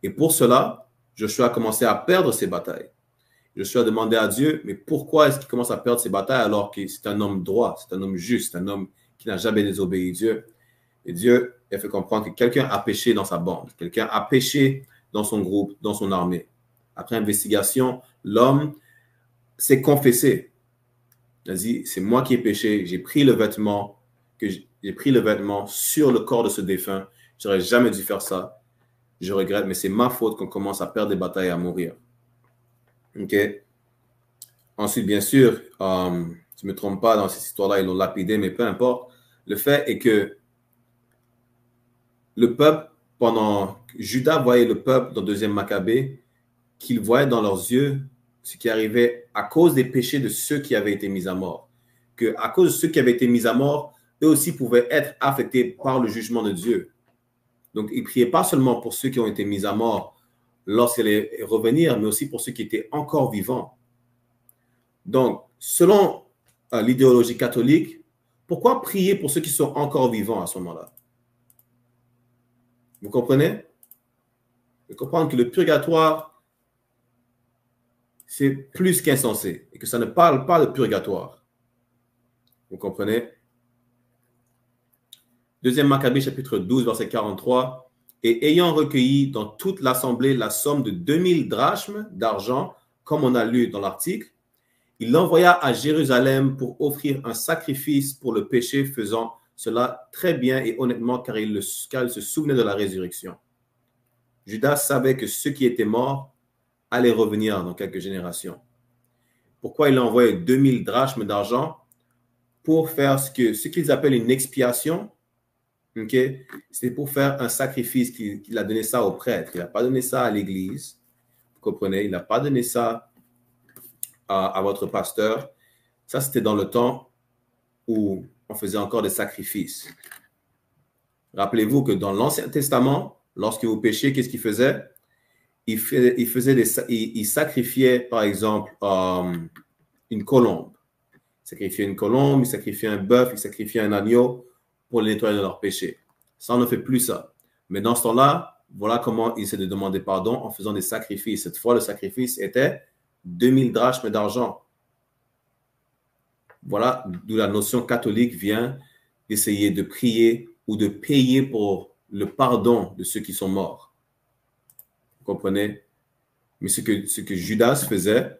Et pour cela, Joshua a commencé à perdre ses batailles. Joshua a demandé à Dieu, mais pourquoi est-ce qu'il commence à perdre ses batailles alors que c'est un homme droit, c'est un homme juste, c'est un homme qui n'a jamais désobéi Dieu. Et Dieu a fait comprendre que quelqu'un a péché dans sa bande, quelqu'un a péché dans son groupe, dans son armée. Après investigation, l'homme s'est confessé. Il a dit, c'est moi qui ai péché, j'ai pris le vêtement sur le corps de ce défunt. J'aurais jamais dû faire ça. Je regrette, mais c'est ma faute qu'on commence à perdre des batailles et à mourir. OK. Ensuite, bien sûr, je ne me trompe pas dans cette histoire-là, ils l'ont lapidé, mais peu importe. Le fait est que le peuple, Judas voyait le peuple dans 2e Maccabée, qu'il voyait dans leurs yeux ce qui arrivait à cause des péchés de ceux qui avaient été mis à mort. Que à cause de ceux qui avaient été mis à mort, eux aussi pouvaient être affectés par le jugement de Dieu. Donc, ils ne priaient pas seulement pour ceux qui ont été mis à mort lorsqu'ils allaient revenir, mais aussi pour ceux qui étaient encore vivants. Donc, selon l'idéologie catholique, pourquoi prier pour ceux qui sont encore vivants à ce moment-là? Vous comprenez? Vous comprenez que le purgatoire, c'est plus qu'insensé et que ça ne parle pas de purgatoire. Vous comprenez? 2e Maccabée, chapitre 12, verset 43. Et ayant recueilli dans toute l'assemblée la somme de 2000 drachmes d'argent, comme on a lu dans l'article, il l'envoya à Jérusalem pour offrir un sacrifice pour le péché, faisant cela très bien et honnêtement, car il se souvenait de la résurrection. Judas savait que ceux qui étaient morts allaient revenir dans quelques générations. Pourquoi il a envoyé 2000 drachmes d'argent? Pour faire ce qu'ils appellent une expiation. Okay? C'est pour faire un sacrifice qu'il a donné ça au prêtre. Il n'a pas donné ça à l'église. Vous comprenez? Il n'a pas donné ça à votre pasteur. Ça, c'était dans le temps où on faisait encore des sacrifices. Rappelez-vous que dans l'Ancien Testament, lorsque vous péchiez, qu'est-ce qu'il faisait? Il sacrifiait, par exemple, une colombe. Il sacrifiait une colombe, il sacrifiait un bœuf, il sacrifiait un agneau pour les nettoyer de leurs péchés. Ça, on ne fait plus ça. Mais dans ce temps-là, voilà comment il essaie de demander pardon en faisant des sacrifices. Cette fois, le sacrifice était 2000 drachmes d'argent. Voilà d'où la notion catholique vient d'essayer de prier ou de payer pour le pardon de ceux qui sont morts. Vous comprenez? Mais ce que Judas faisait,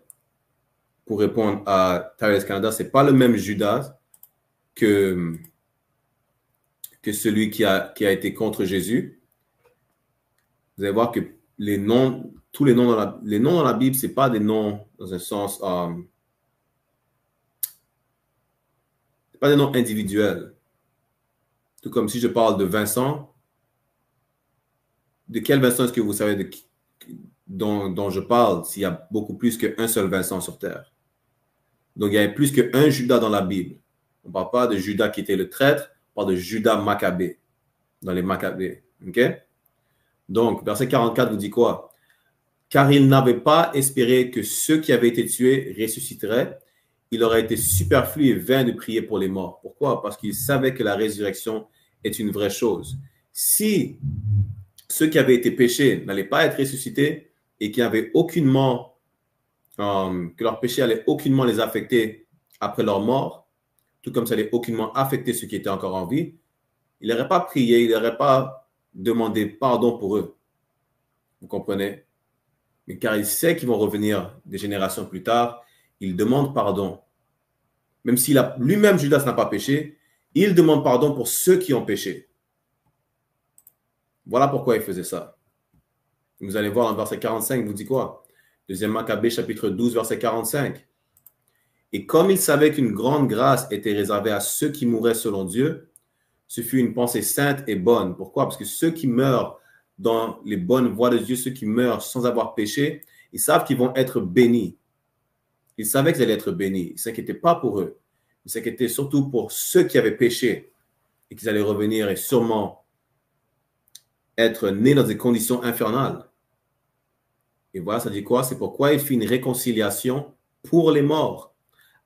pour répondre à Tyrese Canada, ce n'est pas le même Judas que celui qui a été contre Jésus. Vous allez voir que tous les noms dans la Bible, ce n'est pas des noms dans un sens... pas des noms individuels. Tout comme si je parle de Vincent, de quel Vincent est-ce que vous savez dont je parle s'il y a beaucoup plus qu'un seul Vincent sur Terre? Donc, il y a plus qu'un Judas dans la Bible. On ne parle pas de Judas qui était le traître, on parle de Judas Maccabée, dans les Maccabées. OK? Donc, verset 44 vous dit quoi? Car il n'avait pas espéré que ceux qui avaient été tués ressusciteraient. Il aurait été superflu et vain de prier pour les morts. Pourquoi? Parce qu'il savait que la résurrection est une vraie chose. Si ceux qui avaient été péchés n'allaient pas être ressuscités et qui avaient aucunement, que leur péché allait aucunement les affecter après leur mort, tout comme ça n'allait aucunement affecter ceux qui étaient encore en vie, il n'aurait pas prié, il n'aurait pas demandé pardon pour eux. Vous comprenez? Mais car il sait qu'ils vont revenir des générations plus tard, il demande pardon. Même s'il a lui-même, Judas n'a pas péché, il demande pardon pour ceux qui ont péché. Voilà pourquoi il faisait ça. Vous allez voir en verset 45, il vous dit quoi? 2 Maccabée, chapitre 12, verset 45. Et comme il savait qu'une grande grâce était réservée à ceux qui mouraient selon Dieu, ce fut une pensée sainte et bonne. Pourquoi? Parce que ceux qui meurent dans les bonnes voies de Dieu, ceux qui meurent sans avoir péché, ils savent qu'ils vont être bénis. Ils savaient qu'ils allaient être bénis. Ils ne s'inquiétaient pas pour eux. Ils s'inquiétaient surtout pour ceux qui avaient péché et qu'ils allaient revenir et sûrement être nés dans des conditions infernales. Et voilà, ça dit quoi? C'est pourquoi il fit une réconciliation pour les morts,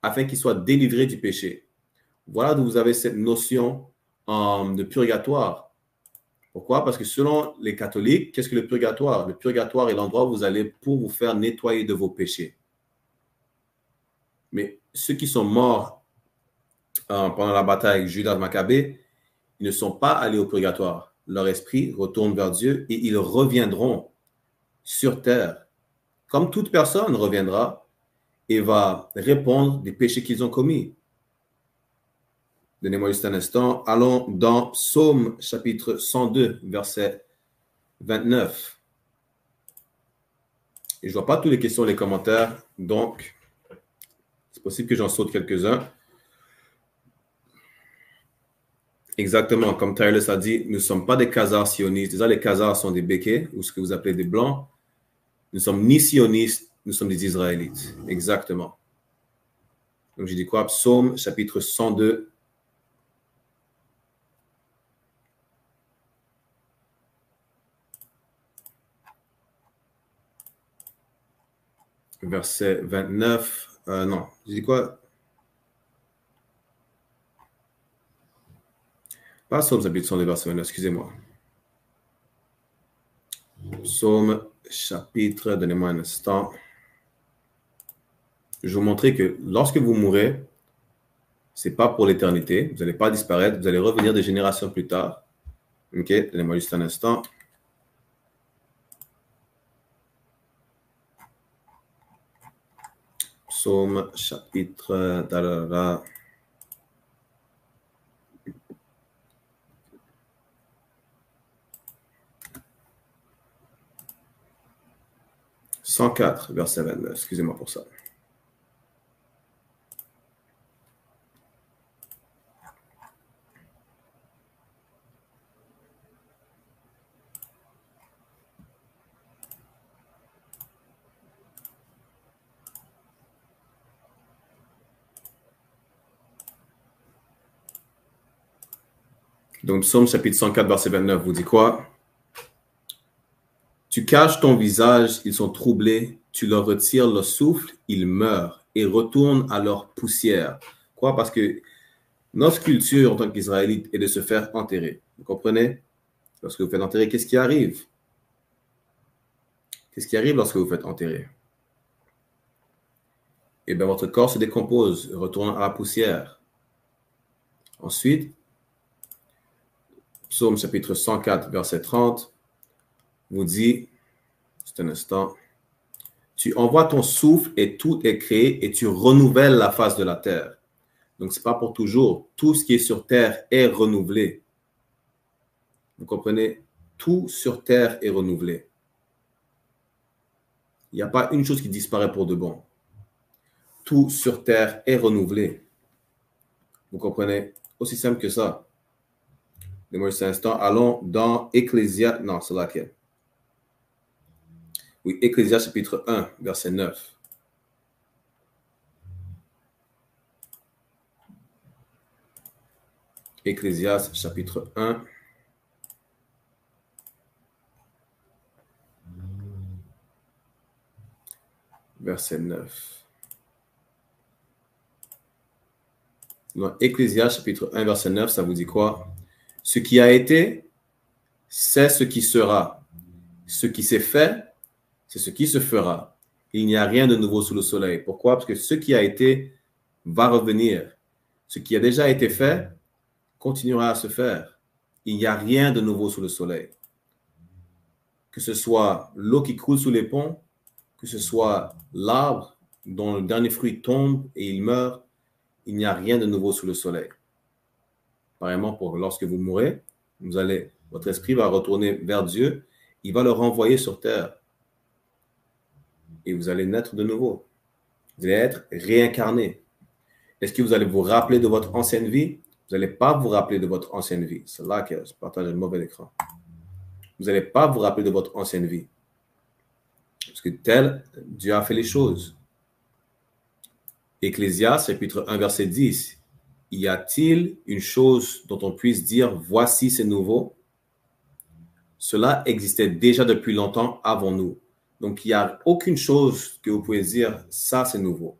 afin qu'ils soient délivrés du péché. Voilà d'où vous avez cette notion de purgatoire. Pourquoi? Parce que selon les catholiques, qu'est-ce que le purgatoire? Le purgatoire est l'endroit où vous allez pour vous faire nettoyer de vos péchés. Mais ceux qui sont morts pendant la bataille avec Judas Maccabée, ils ne sont pas allés au purgatoire. Leur esprit retourne vers Dieu et ils reviendront sur terre. Comme toute personne reviendra et va répondre des péchés qu'ils ont commis. Donnez-moi juste un instant. Allons dans Psaume chapitre 102, verset 29. Et je ne vois pas toutes les questions, les commentaires, donc c'est possible que j'en saute quelques-uns. Exactement, comme Tyrus a dit, nous ne sommes pas des Khazars sionistes. Déjà, les Khazars sont des békés, ou ce que vous appelez des blancs. Nous ne sommes ni sionistes, nous sommes des Israélites. Exactement. Donc, j'ai dit quoi? Psaume chapitre 102. Verset 29. Non, j'ai dit quoi? Pas Psaume chapitre 102, verset 29, excusez-moi. Psaume chapitre, donnez-moi un instant. Je vais vous montrer que lorsque vous mourrez, ce n'est pas pour l'éternité. Vous n'allez pas disparaître, vous allez revenir des générations plus tard. Ok, donnez-moi juste un instant. Psaume chapitre... Darara. « 104, verset 29. Excusez-moi pour ça. Donc, Psaume chapitre 104, verset 29 vous dit quoi? Tu caches ton visage, ils sont troublés, tu leur retires leur souffle, ils meurent et retournent à leur poussière. Quoi? Parce que notre culture en tant qu'Israélite est de se faire enterrer. Vous comprenez? Lorsque vous faites enterrer, qu'est-ce qui arrive? Qu'est-ce qui arrive lorsque vous faites enterrer? Eh bien, votre corps se décompose, retourne à la poussière. Ensuite, Psaume chapitre 104, verset 30, vous dit, c'est un instant, tu envoies ton souffle et tout est créé et tu renouvelles la face de la terre. Donc, ce n'est pas pour toujours. Tout ce qui est sur terre est renouvelé. Vous comprenez? Tout sur terre est renouvelé. Il n'y a pas une chose qui disparaît pour de bon. Tout sur terre est renouvelé. Vous comprenez? Aussi simple que ça. Donnez-moi juste un instant. Allons dans Ecclésias. Non, c'est laquelle? Oui, Ecclésias chapitre 1, verset 9. Ecclésias chapitre 1. Verset 9. Dans Ecclésias chapitre 1, verset 9, ça vous dit quoi? Ce qui a été, c'est ce qui sera. Ce qui s'est fait, c'est ce qui se fera. Il n'y a rien de nouveau sous le soleil. Pourquoi? Parce que ce qui a été va revenir. Ce qui a déjà été fait continuera à se faire. Il n'y a rien de nouveau sous le soleil. Que ce soit l'eau qui coule sous les ponts, que ce soit l'arbre dont le dernier fruit tombe et il meurt, il n'y a rien de nouveau sous le soleil. Apparemment, lorsque vous mourrez, votre esprit va retourner vers Dieu, il va le renvoyer sur terre. Et vous allez naître de nouveau. Vous allez être réincarné. Est-ce que vous allez vous rappeler de votre ancienne vie? Vous n'allez pas vous rappeler de votre ancienne vie. C'est là que je partage le mauvais écran. Vous n'allez pas vous rappeler de votre ancienne vie. Parce que tel, Dieu a fait les choses. Ecclésiaste, chapitre 1, verset 10. Y a-t-il une chose dont on puisse dire, voici c'est nouveau? Cela existait déjà depuis longtemps avant nous. Donc, il n'y a aucune chose que vous pouvez dire, ça c'est nouveau.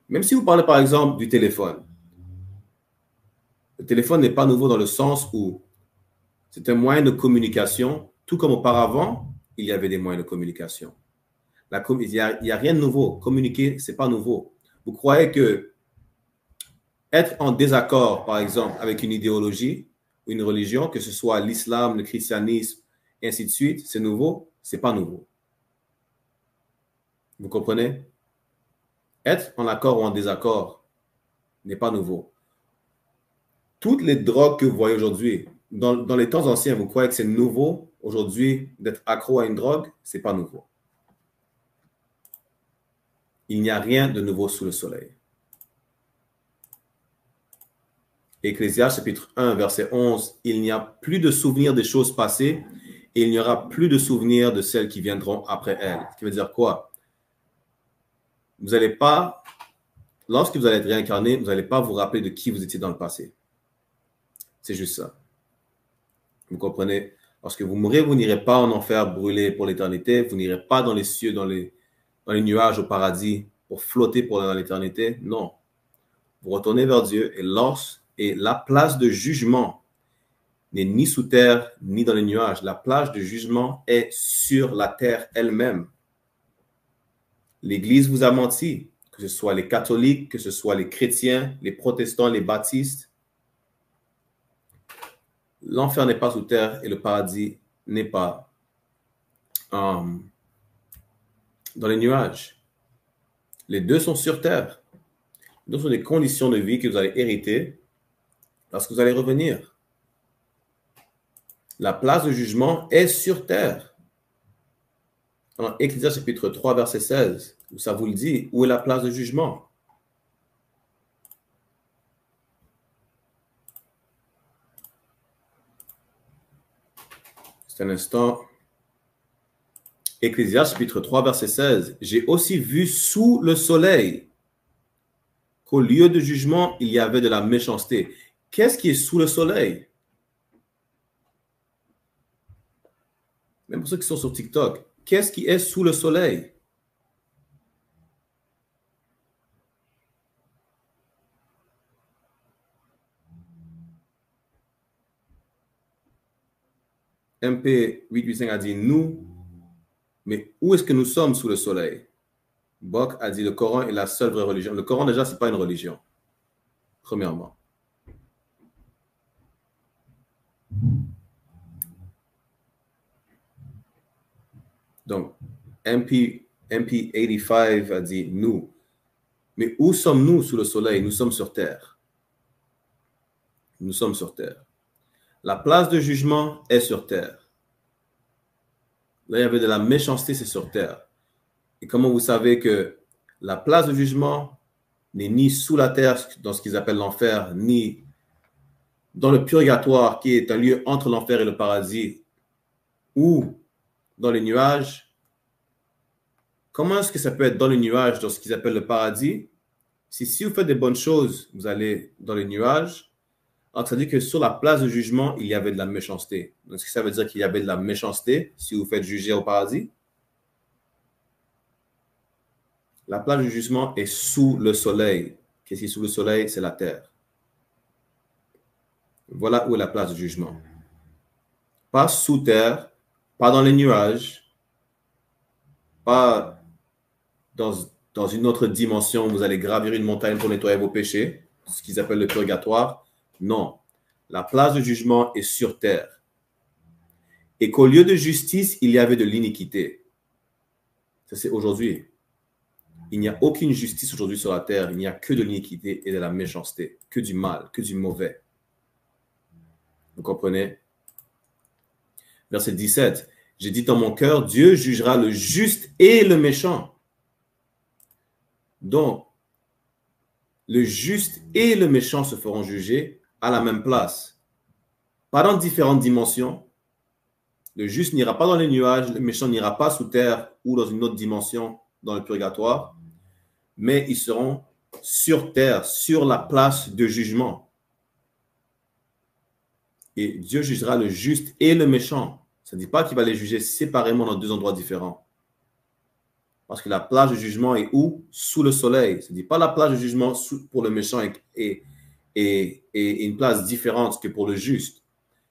Même si vous parlez par exemple du téléphone. Le téléphone n'est pas nouveau dans le sens où c'est un moyen de communication, tout comme auparavant, il y avait des moyens de communication. Il n'y a rien de nouveau. Communiquer, ce n'est pas nouveau. Vous croyez que être en désaccord, par exemple, avec une idéologie ou une religion, que ce soit l'islam, le christianisme, et ainsi de suite, c'est nouveau? Ce n'est pas nouveau. Vous comprenez? Être en accord ou en désaccord n'est pas nouveau. Toutes les drogues que vous voyez aujourd'hui, dans les temps anciens, vous croyez que c'est nouveau aujourd'hui d'être accro à une drogue? Ce n'est pas nouveau. Il n'y a rien de nouveau sous le soleil. Ecclésiaste chapitre 1, verset 11, il n'y a plus de souvenir des choses passées et il n'y aura plus de souvenir de celles qui viendront après elles. Ce qui veut dire quoi? Vous n'allez pas, lorsque vous allez être réincarné, vous n'allez pas vous rappeler de qui vous étiez dans le passé. C'est juste ça. Vous comprenez? Lorsque vous mourrez, vous n'irez pas en enfer brûler pour l'éternité. Vous n'irez pas dans les cieux, dans les nuages au paradis pour flotter dans l'éternité. Non. Vous retournez vers Dieu et la place de jugement n'est ni sous terre ni dans les nuages. La place de jugement est sur la terre elle-même. L'Église vous a menti, que ce soit les catholiques, que ce soit les chrétiens, les protestants, les baptistes. L'enfer n'est pas sous terre et le paradis n'est pas dans les nuages. Les deux sont sur terre. Ce sont des conditions de vie que vous allez hériter lorsque vous allez revenir. La place de jugement est sur terre. Dans Ecclésiaste chapitre 3, verset 16, ça vous le dit, où est la place de jugement? C'est un instant. Ecclésiaste chapitre 3, verset 16. J'ai aussi vu sous le soleil qu'au lieu de jugement, il y avait de la méchanceté. Qu'est-ce qui est sous le soleil? Même pour ceux qui sont sur TikTok, qu'est-ce qui est sous le soleil? MP885 a dit nous, mais où est-ce que nous sommes sous le soleil? Bok a dit le Coran est la seule vraie religion. Le Coran déjà, ce n'est pas une religion, premièrement. Donc, MP85 a dit nous. Mais où sommes-nous sous le soleil? Nous sommes sur terre. Nous sommes sur terre. La place de jugement est sur terre. Là, il y avait de la méchanceté, c'est sur terre. Et comment vous savez que la place de jugement n'est ni sous la terre, dans ce qu'ils appellent l'enfer, ni dans le purgatoire, qui est un lieu entre l'enfer et le paradis, ou dans les nuages? Comment est-ce que ça peut être dans les nuages, dans ce qu'ils appellent le paradis? Si vous faites des bonnes choses, vous allez dans les nuages. Alors, ça dit que sur la place de jugement, il y avait de la méchanceté. Donc, est-ce que ça veut dire qu'il y avait de la méchanceté si vous faites juger au paradis? La place de jugement est sous le soleil. Qu'est-ce qui est sous le soleil? C'est la terre. Voilà où est la place de jugement. Pas sous terre, pas dans les nuages, pas dans une autre dimension où vous allez gravir une montagne pour nettoyer vos péchés. ce qu'ils appellent le purgatoire. Non. La place de jugement est sur terre. Et qu'au lieu de justice, il y avait de l'iniquité. Ça, c'est aujourd'hui. Il n'y a aucune justice aujourd'hui sur la terre. Il n'y a que de l'iniquité et de la méchanceté, que du mal, que du mauvais. Vous comprenez? Verset 17. J'ai dit dans mon cœur, Dieu jugera le juste et le méchant. Donc, le juste et le méchant se feront juger à la même place. Pas dans différentes dimensions. Le juste n'ira pas dans les nuages, le méchant n'ira pas sous terre ou dans une autre dimension, dans le purgatoire, mais ils seront sur terre, sur la place de jugement. Et Dieu jugera le juste et le méchant. Ça ne dit pas qu'il va les juger séparément dans deux endroits différents. Parce que la place de jugement est où? Sous le soleil. Ça ne dit pas la place de jugement pour le méchant et une place différente que pour le juste.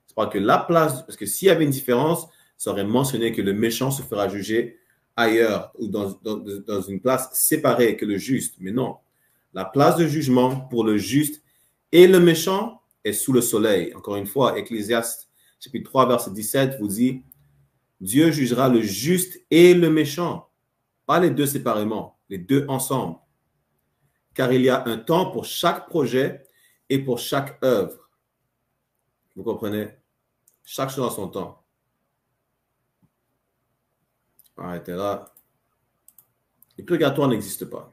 C'est pas que la place, parce que s'il y avait une différence, ça aurait mentionné que le méchant se fera juger ailleurs ou dans une place séparée que le juste. Mais non. La place de jugement pour le juste et le méchant est sous le soleil. Encore une fois, Ecclésiaste, chapitre 3, verset 17, vous dit, Dieu jugera le juste et le méchant. Pas les deux séparément, les deux ensemble. Car il y a un temps pour chaque projet et pour chaque œuvre. Vous comprenez? Chaque chose en son temps. Arrêtez là. Le purgatoire n'existe pas.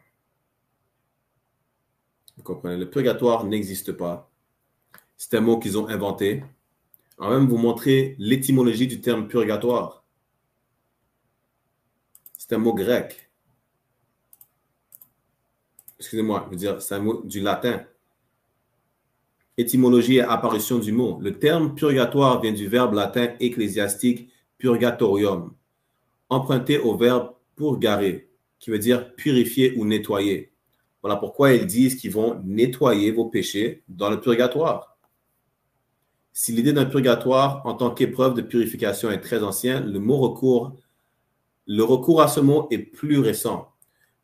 Vous comprenez? Le purgatoire n'existe pas. C'est un mot qu'ils ont inventé. On va même vous montrer l'étymologie du terme purgatoire. C'est un mot grec. Excusez-moi, je veux dire, c'est un mot du latin. Étymologie et apparition du mot. Le terme purgatoire vient du verbe latin ecclésiastique purgatorium, emprunté au verbe purgare, qui veut dire purifier ou nettoyer. Voilà pourquoi ils disent qu'ils vont nettoyer vos péchés dans le purgatoire. Si l'idée d'un purgatoire en tant qu'épreuve de purification est très ancien, le recours à ce mot est plus récent.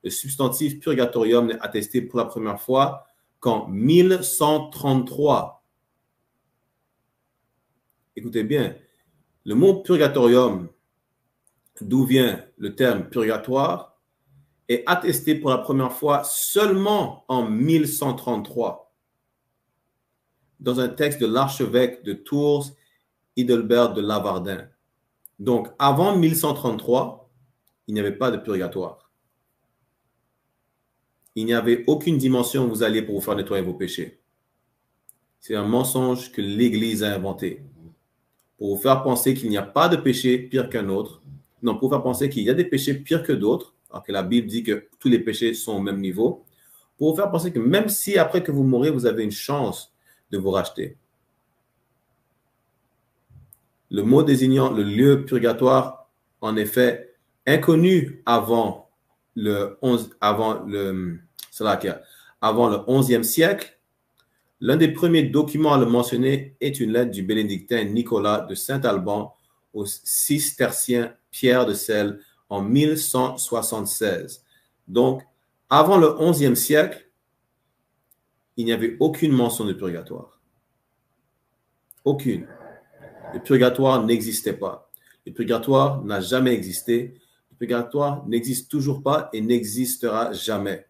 Le substantif purgatorium n'est attesté pour la première fois qu'en 1133. Écoutez bien, le mot purgatorium, d'où vient le terme purgatoire, est attesté pour la première fois seulement en 1133 dans un texte de l'archevêque de Tours, Hiddelbert de Lavardin. Donc, avant 1133, il n'y avait pas de purgatoire. Il n'y avait aucune dimension où vous alliez pour vous faire nettoyer vos péchés. C'est un mensonge que l'Église a inventé pour vous faire penser qu'il n'y a pas de péché pire qu'un autre. Non, pour vous faire penser qu'il y a des péchés pires que d'autres, alors que la Bible dit que tous les péchés sont au même niveau. Pour vous faire penser que même si après que vous mourrez, vous avez une chance de vous racheter. Le mot désignant le lieu purgatoire, en effet, inconnu avant le 11e siècle, l'un des premiers documents à le mentionner est une lettre du bénédictin Nicolas de Saint-Alban au cistercien Pierre de Celle en 1176. Donc, avant le 11e siècle, il n'y avait aucune mention de purgatoire. Aucune. Le purgatoire n'existait pas. Le purgatoire n'a jamais existé. Le purgatoire n'existe toujours pas et n'existera jamais.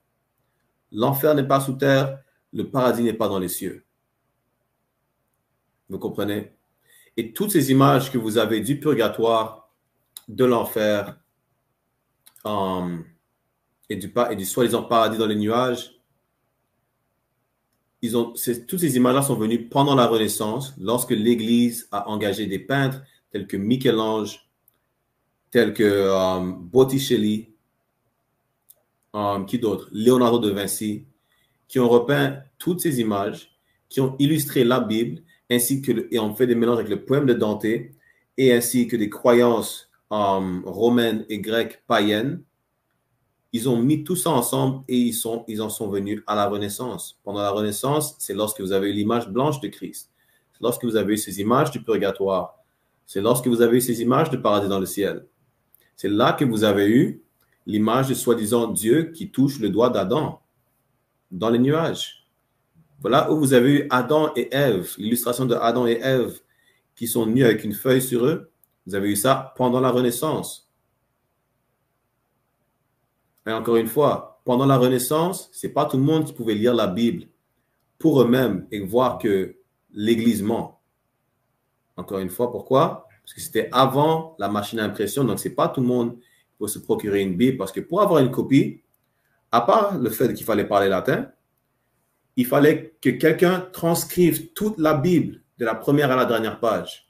L'enfer n'est pas sous terre, le paradis n'est pas dans les cieux. Vous comprenez? Et toutes ces images que vous avez du purgatoire, de l'enfer et du soi-disant paradis dans les nuages, toutes ces images-là sont venues pendant la Renaissance, lorsque l'Église a engagé des peintres tels que Michel-Ange, tels que Botticelli, qui d'autre? Léonardo de Vinci, qui ont repeint toutes ces images, qui ont illustré la Bible, et ont fait des mélanges avec le poème de Dante, et ainsi que des croyances romaines et grecques païennes. Ils ont mis tout ça ensemble et ils en sont venus à la Renaissance. Pendant la Renaissance, c'est lorsque vous avez eu l'image blanche de Christ. C'est lorsque vous avez eu ces images du purgatoire. C'est lorsque vous avez eu ces images de paradis dans le ciel. C'est là que vous avez eu l'image de soi-disant Dieu qui touche le doigt d'Adam dans les nuages. Voilà où vous avez eu Adam et Ève, l'illustration de Adam et Ève qui sont nus avec une feuille sur eux. Vous avez eu ça pendant la Renaissance. Et encore une fois, pendant la Renaissance, ce n'est pas tout le monde qui pouvait lire la Bible pour eux-mêmes et voir que l'Église ment. Encore une fois, pourquoi? Parce que c'était avant la machine à impression, donc ce n'est pas tout le monde qui peut se procurer une Bible, parce que pour avoir une copie, à part le fait qu'il fallait parler latin, il fallait que quelqu'un transcrive toute la Bible de la première à la dernière page.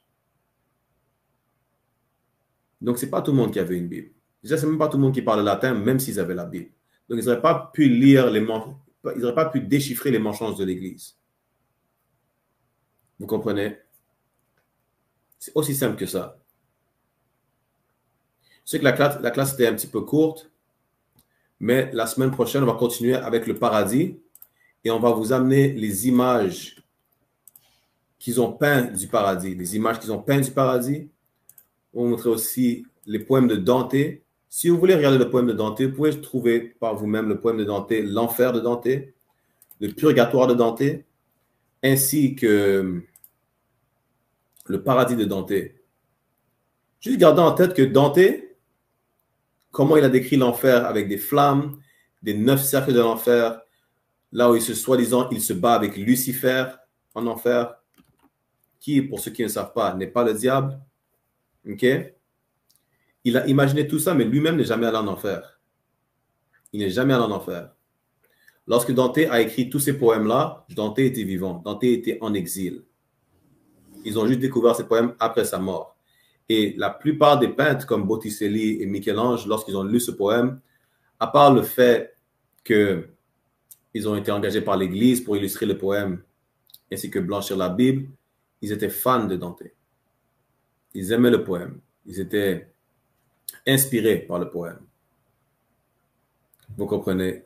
Donc, ce n'est pas tout le monde qui avait une Bible. Déjà, ce n'est même pas tout le monde qui parle latin, même s'ils avaient la Bible. Donc, ils n'auraient pas pu lire ils n'auraient pas pu déchiffrer les mensonges de l'Église. Vous comprenez? C'est aussi simple que ça. Je sais que la classe était un petit peu courte, mais la semaine prochaine, on va continuer avec le paradis et on va vous amener les images qu'ils ont peintes du paradis. Les images qu'ils ont peintes du paradis. On va vous montrer aussi les poèmes de Dante. Si vous voulez regarder le poème de Dante, vous pouvez trouver par vous-même le poème de Dante, l'enfer de Dante, le purgatoire de Dante, ainsi que le paradis de Dante. Juste gardez en tête que Dante, comment il a décrit l'enfer avec des flammes, des 9 cercles de l'enfer, là où soi-disant, il se bat avec Lucifer en enfer, qui, pour ceux qui ne savent pas, n'est pas le diable. OK? Il a imaginé tout ça, mais lui-même n'est jamais allé en enfer. Il n'est jamais allé en enfer. Lorsque Dante a écrit tous ces poèmes-là, Dante était vivant. Dante était en exil. Ils ont juste découvert ces poèmes après sa mort. Et la plupart des peintres comme Botticelli et Michel-Ange, lorsqu'ils ont lu ce poème, à part le fait qu'ils ont été engagés par l'Église pour illustrer le poème ainsi que blanchir la Bible, ils étaient fans de Dante. Ils aimaient le poème. Ils étaient inspirés par le poème. Vous comprenez?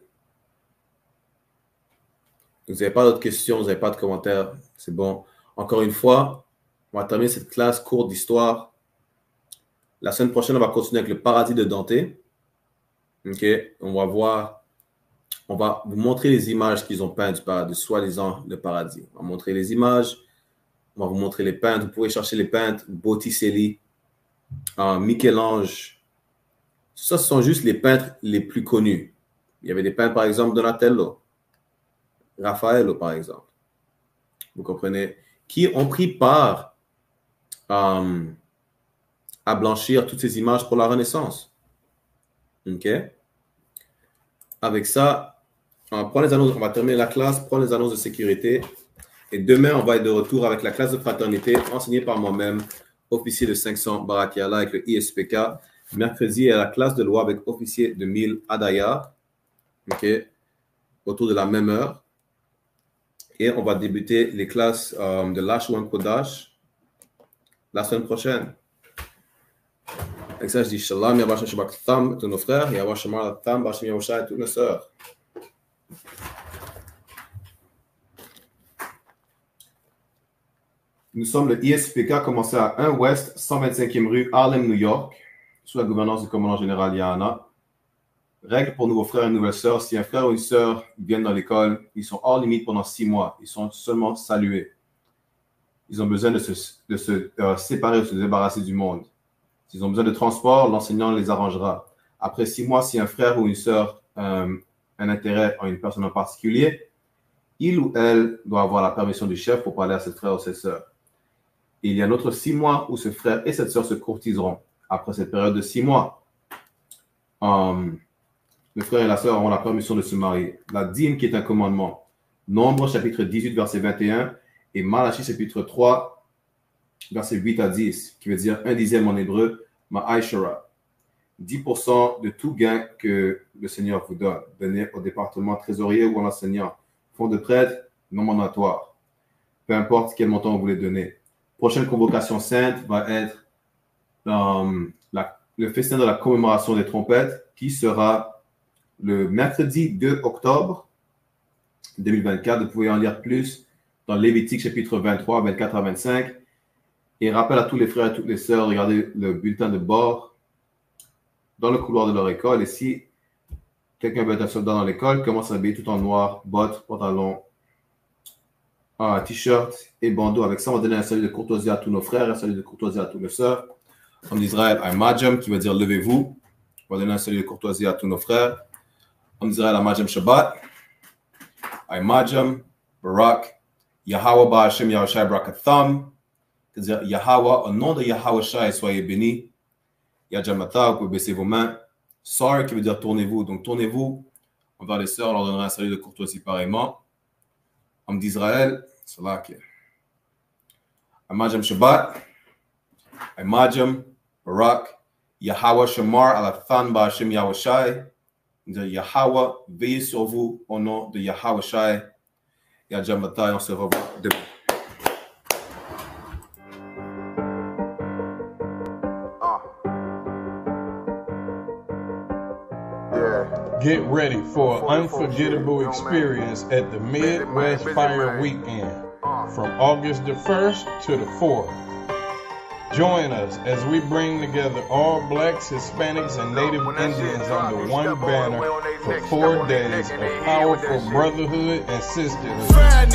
Vous n'avez pas d'autres questions, vous n'avez pas de commentaires, c'est bon. Encore une fois, on va terminer cette classe courte d'histoire. La semaine prochaine, on va continuer avec le paradis de Dante. OK? On va vous montrer les images qu'ils ont peintes du paradis, soi-disant le paradis. On va montrer les images, on va vous montrer les peintres. Vous pouvez chercher les peintres, Botticelli, Michel-Ange. Ça, ce sont juste les peintres les plus connus. Il y avait des peintres, par exemple, Donatello, Raffaello, par exemple. Vous comprenez? Qui ont pris part à blanchir toutes ces images pour la Renaissance. OK? Avec ça, on va terminer la classe, prendre les annonces de sécurité. Et demain, on va être de retour avec la classe de fraternité enseignée par moi-même, officier de 500 Barakiala avec le ISPK. Mercredi, il y a la classe de loi avec officier de 1000 Adaya. OK? Autour de la même heure. Et on va débuter les classes de Lashwan Kodash la semaine prochaine. Avec ça, je dis Shalom, Yavashim Shabbat Tam, tous nos frères, Yavashim Tam, Bashim Yavashai, toutes nos sœurs. Nous sommes le ISPK, commencé à 1 Ouest, 125e rue, Harlem, New York, sous la gouvernance du commandant général Yana. Règle pour nouveaux frères et nouvelles sœurs, si un frère ou une sœur viennent dans l'école, ils sont hors limite pendant 6 mois. Ils sont seulement salués. Ils ont besoin de se séparer, de se débarrasser du monde. S'ils ont besoin de transport, l'enseignant les arrangera. Après 6 mois, si un frère ou une sœur a un intérêt en une personne en particulier, il ou elle doit avoir la permission du chef pour parler à cette frère ou cette sœur. Et il y a un autre 6 mois où ce frère et cette sœur se courtiseront. Après cette période de 6 mois, le frère et la sœur auront la permission de se marier. La dîme qui est un commandement. Nombre, chapitre 18, verset 21, et Malachie, chapitre 3, verset 8 à 10, qui veut dire 1/10 en hébreu, Ma'aishara. 10% de tout gain que le Seigneur vous donne. Donnez au département trésorier ou à l'enseignant. Fonds de prêtre, non mandatoire. Peu importe quel montant vous voulez donner. Prochaine convocation sainte va être le festin de la commémoration des trompettes, qui sera le mercredi 2 octobre 2024. Vous pouvez en lire plus dans Lévitique chapitre 23, 24 à 25. Et rappel à tous les frères et toutes les sœurs, regardez le bulletin de bord dans le couloir de leur école. Et si quelqu'un veut être un soldat dans l'école, commence à s'habiller tout en noir, bottes, pantalons, un t-shirt et bandeau. Avec ça, on va donner un salut de courtoisie à tous nos frères, un salut de courtoisie à tous nos sœurs. En Israël, un majam qui veut dire levez-vous. On va donner un salut de courtoisie à tous nos frères. En Israël, un majam Shabbat. Un majam, Barak, Yahweh Ba'Hashem Yahushai Barakatham. C'est-à-dire Yahweh, au nom de Yahweh Shai, soyez bénis. Yajamata, vous pouvez baisser vos mains. Sorry qui veut dire tournez-vous. Donc tournez-vous envers les sœurs, on leur donnera un salut de courtoisie pareillement. Homme d'Israël, c'est là que. Amajam Shabbat, Amajam, Barak, Yahweh Shamar, Alathan Ba'Hashem Yahushai. Yahweh, veillez sur vous au nom de Yahweh Shai. Yajamata, on se revoit demain. Get ready for an unforgettable experience at the Midwest Fire Weekend from August the 1st to the 4th. Join us as we bring together all blacks, Hispanics, and Native Indians under one banner for 4 days of powerful brotherhood and sisterhood. I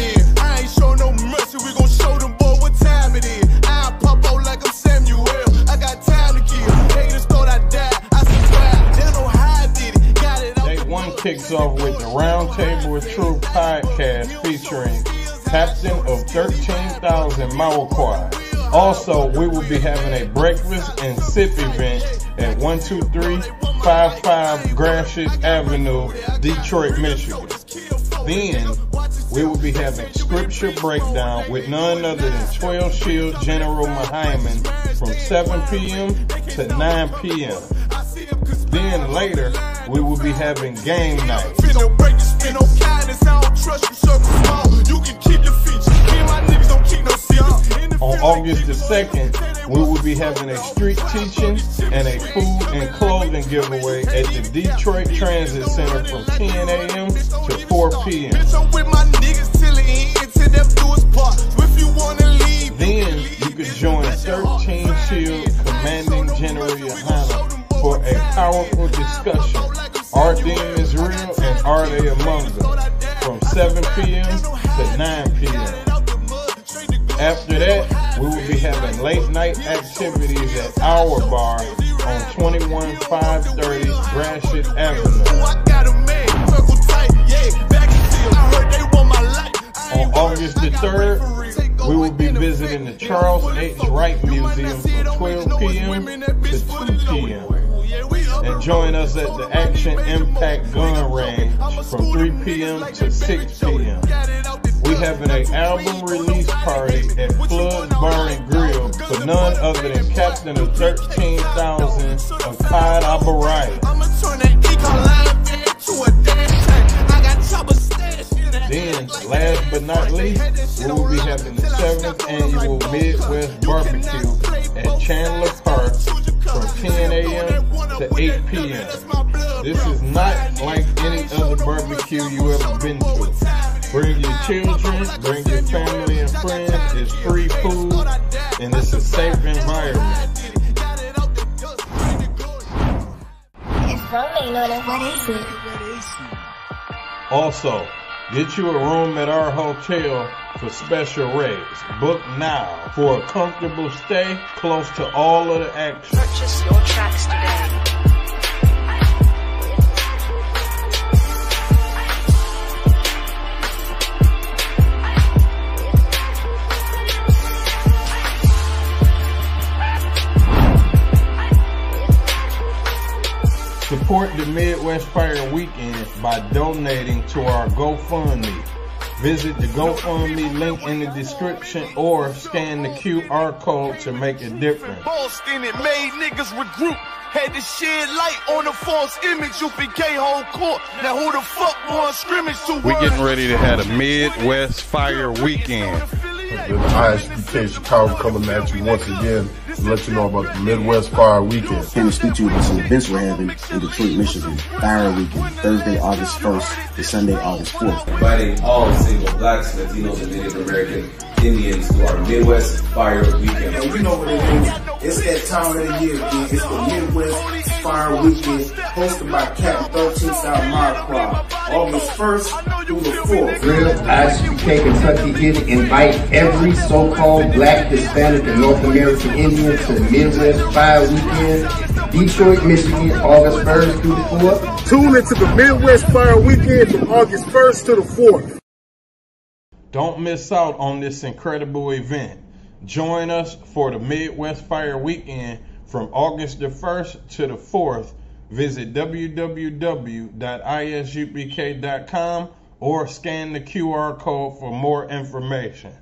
ain't show no mercy, we gon' show them boy what time it is. I pop out like I'm Samuel, I got time to kill. Haters thought I died, I survived, they don't know how I did it. Got it Day 1 kicks off with the Round Table of Truth podcast featuring Captain of 13,000 Mauaquai. Also, we will be having a breakfast and sip event at 12355 Gratiot Avenue, Detroit, Michigan. Then, we will be having scripture breakdown with none other than 12 Shield General Mahaiman from 7 p.m. to 9 p.m. Then later, we will be having game night. On August the 2nd, we will be having a street teaching and a food and clothing giveaway at the Detroit Transit Center from 10 a.m. to 4 p.m. Then you can join 13 Shield Commanding General Yohana for a powerful discussion. Are demons real and are they among them? From 7 p.m. to 9 p.m. After that, we will be having late night activities at our bar on 21530 Gratiot Avenue. On August the 3rd, we will be visiting the Charles H. Wright Museum from 12 p.m. to 2 p.m. And join us at the Action Impact Gun Range from 3 p.m. to 6 p.m. We're having an album release party at Flood Bar and Grill for none other than Captain of 13,000 of Clyde Abaraya. Then, last but not least, we will be having the 7th annual Midwest Barbecue at Chandler Park from 10 a.m. to 8 p.m. This is not like any other barbecue you ever been to. Bring your children, bring your family and friends. It's free food and it's a safe environment. If some ain't know that, what is it? Also, get you a room at our hotel for special rates. Book now for a comfortable stay close to all of the action. Purchase your tracks today. Support the Midwest Fire Weekend by donating to our GoFundMe. Visit the GoFundMe link in the description or scan the QR code to make a difference. Boston, it made niggas regroup. Had to shed light on the false image. UPK whole court. Now who the fuck won scrimmage to? We're getting ready to have a Midwest Fire Weekend. The ISPK Chicago coming at you once again to let you know about the Midwest Fire Weekend. Here to speak to you about some events we're having in Detroit, Michigan. Fire Weekend, Thursday, August 1st to Sunday, August 4th. Inviting all single blacks, Latinos, and Native American Indians to our Midwest Fire Weekend. And you know what it is. It's that time of the year, again. It's the Midwest Fire Weekend hosted by Captain 13 South Marquardt, August 1st through the 4th. Real ISUK Kentucky here to invite every so-called Black, Hispanic, and North American Indian to the Midwest Fire Weekend, Detroit, Michigan, August 1st through the 4th. Tune into the Midwest Fire Weekend from August 1st to the 4th. Don't miss out on this incredible event. Join us for the Midwest Fire Weekend from August the 1st to the 4th. Visit www.isupk.com or scan the QR code for more information.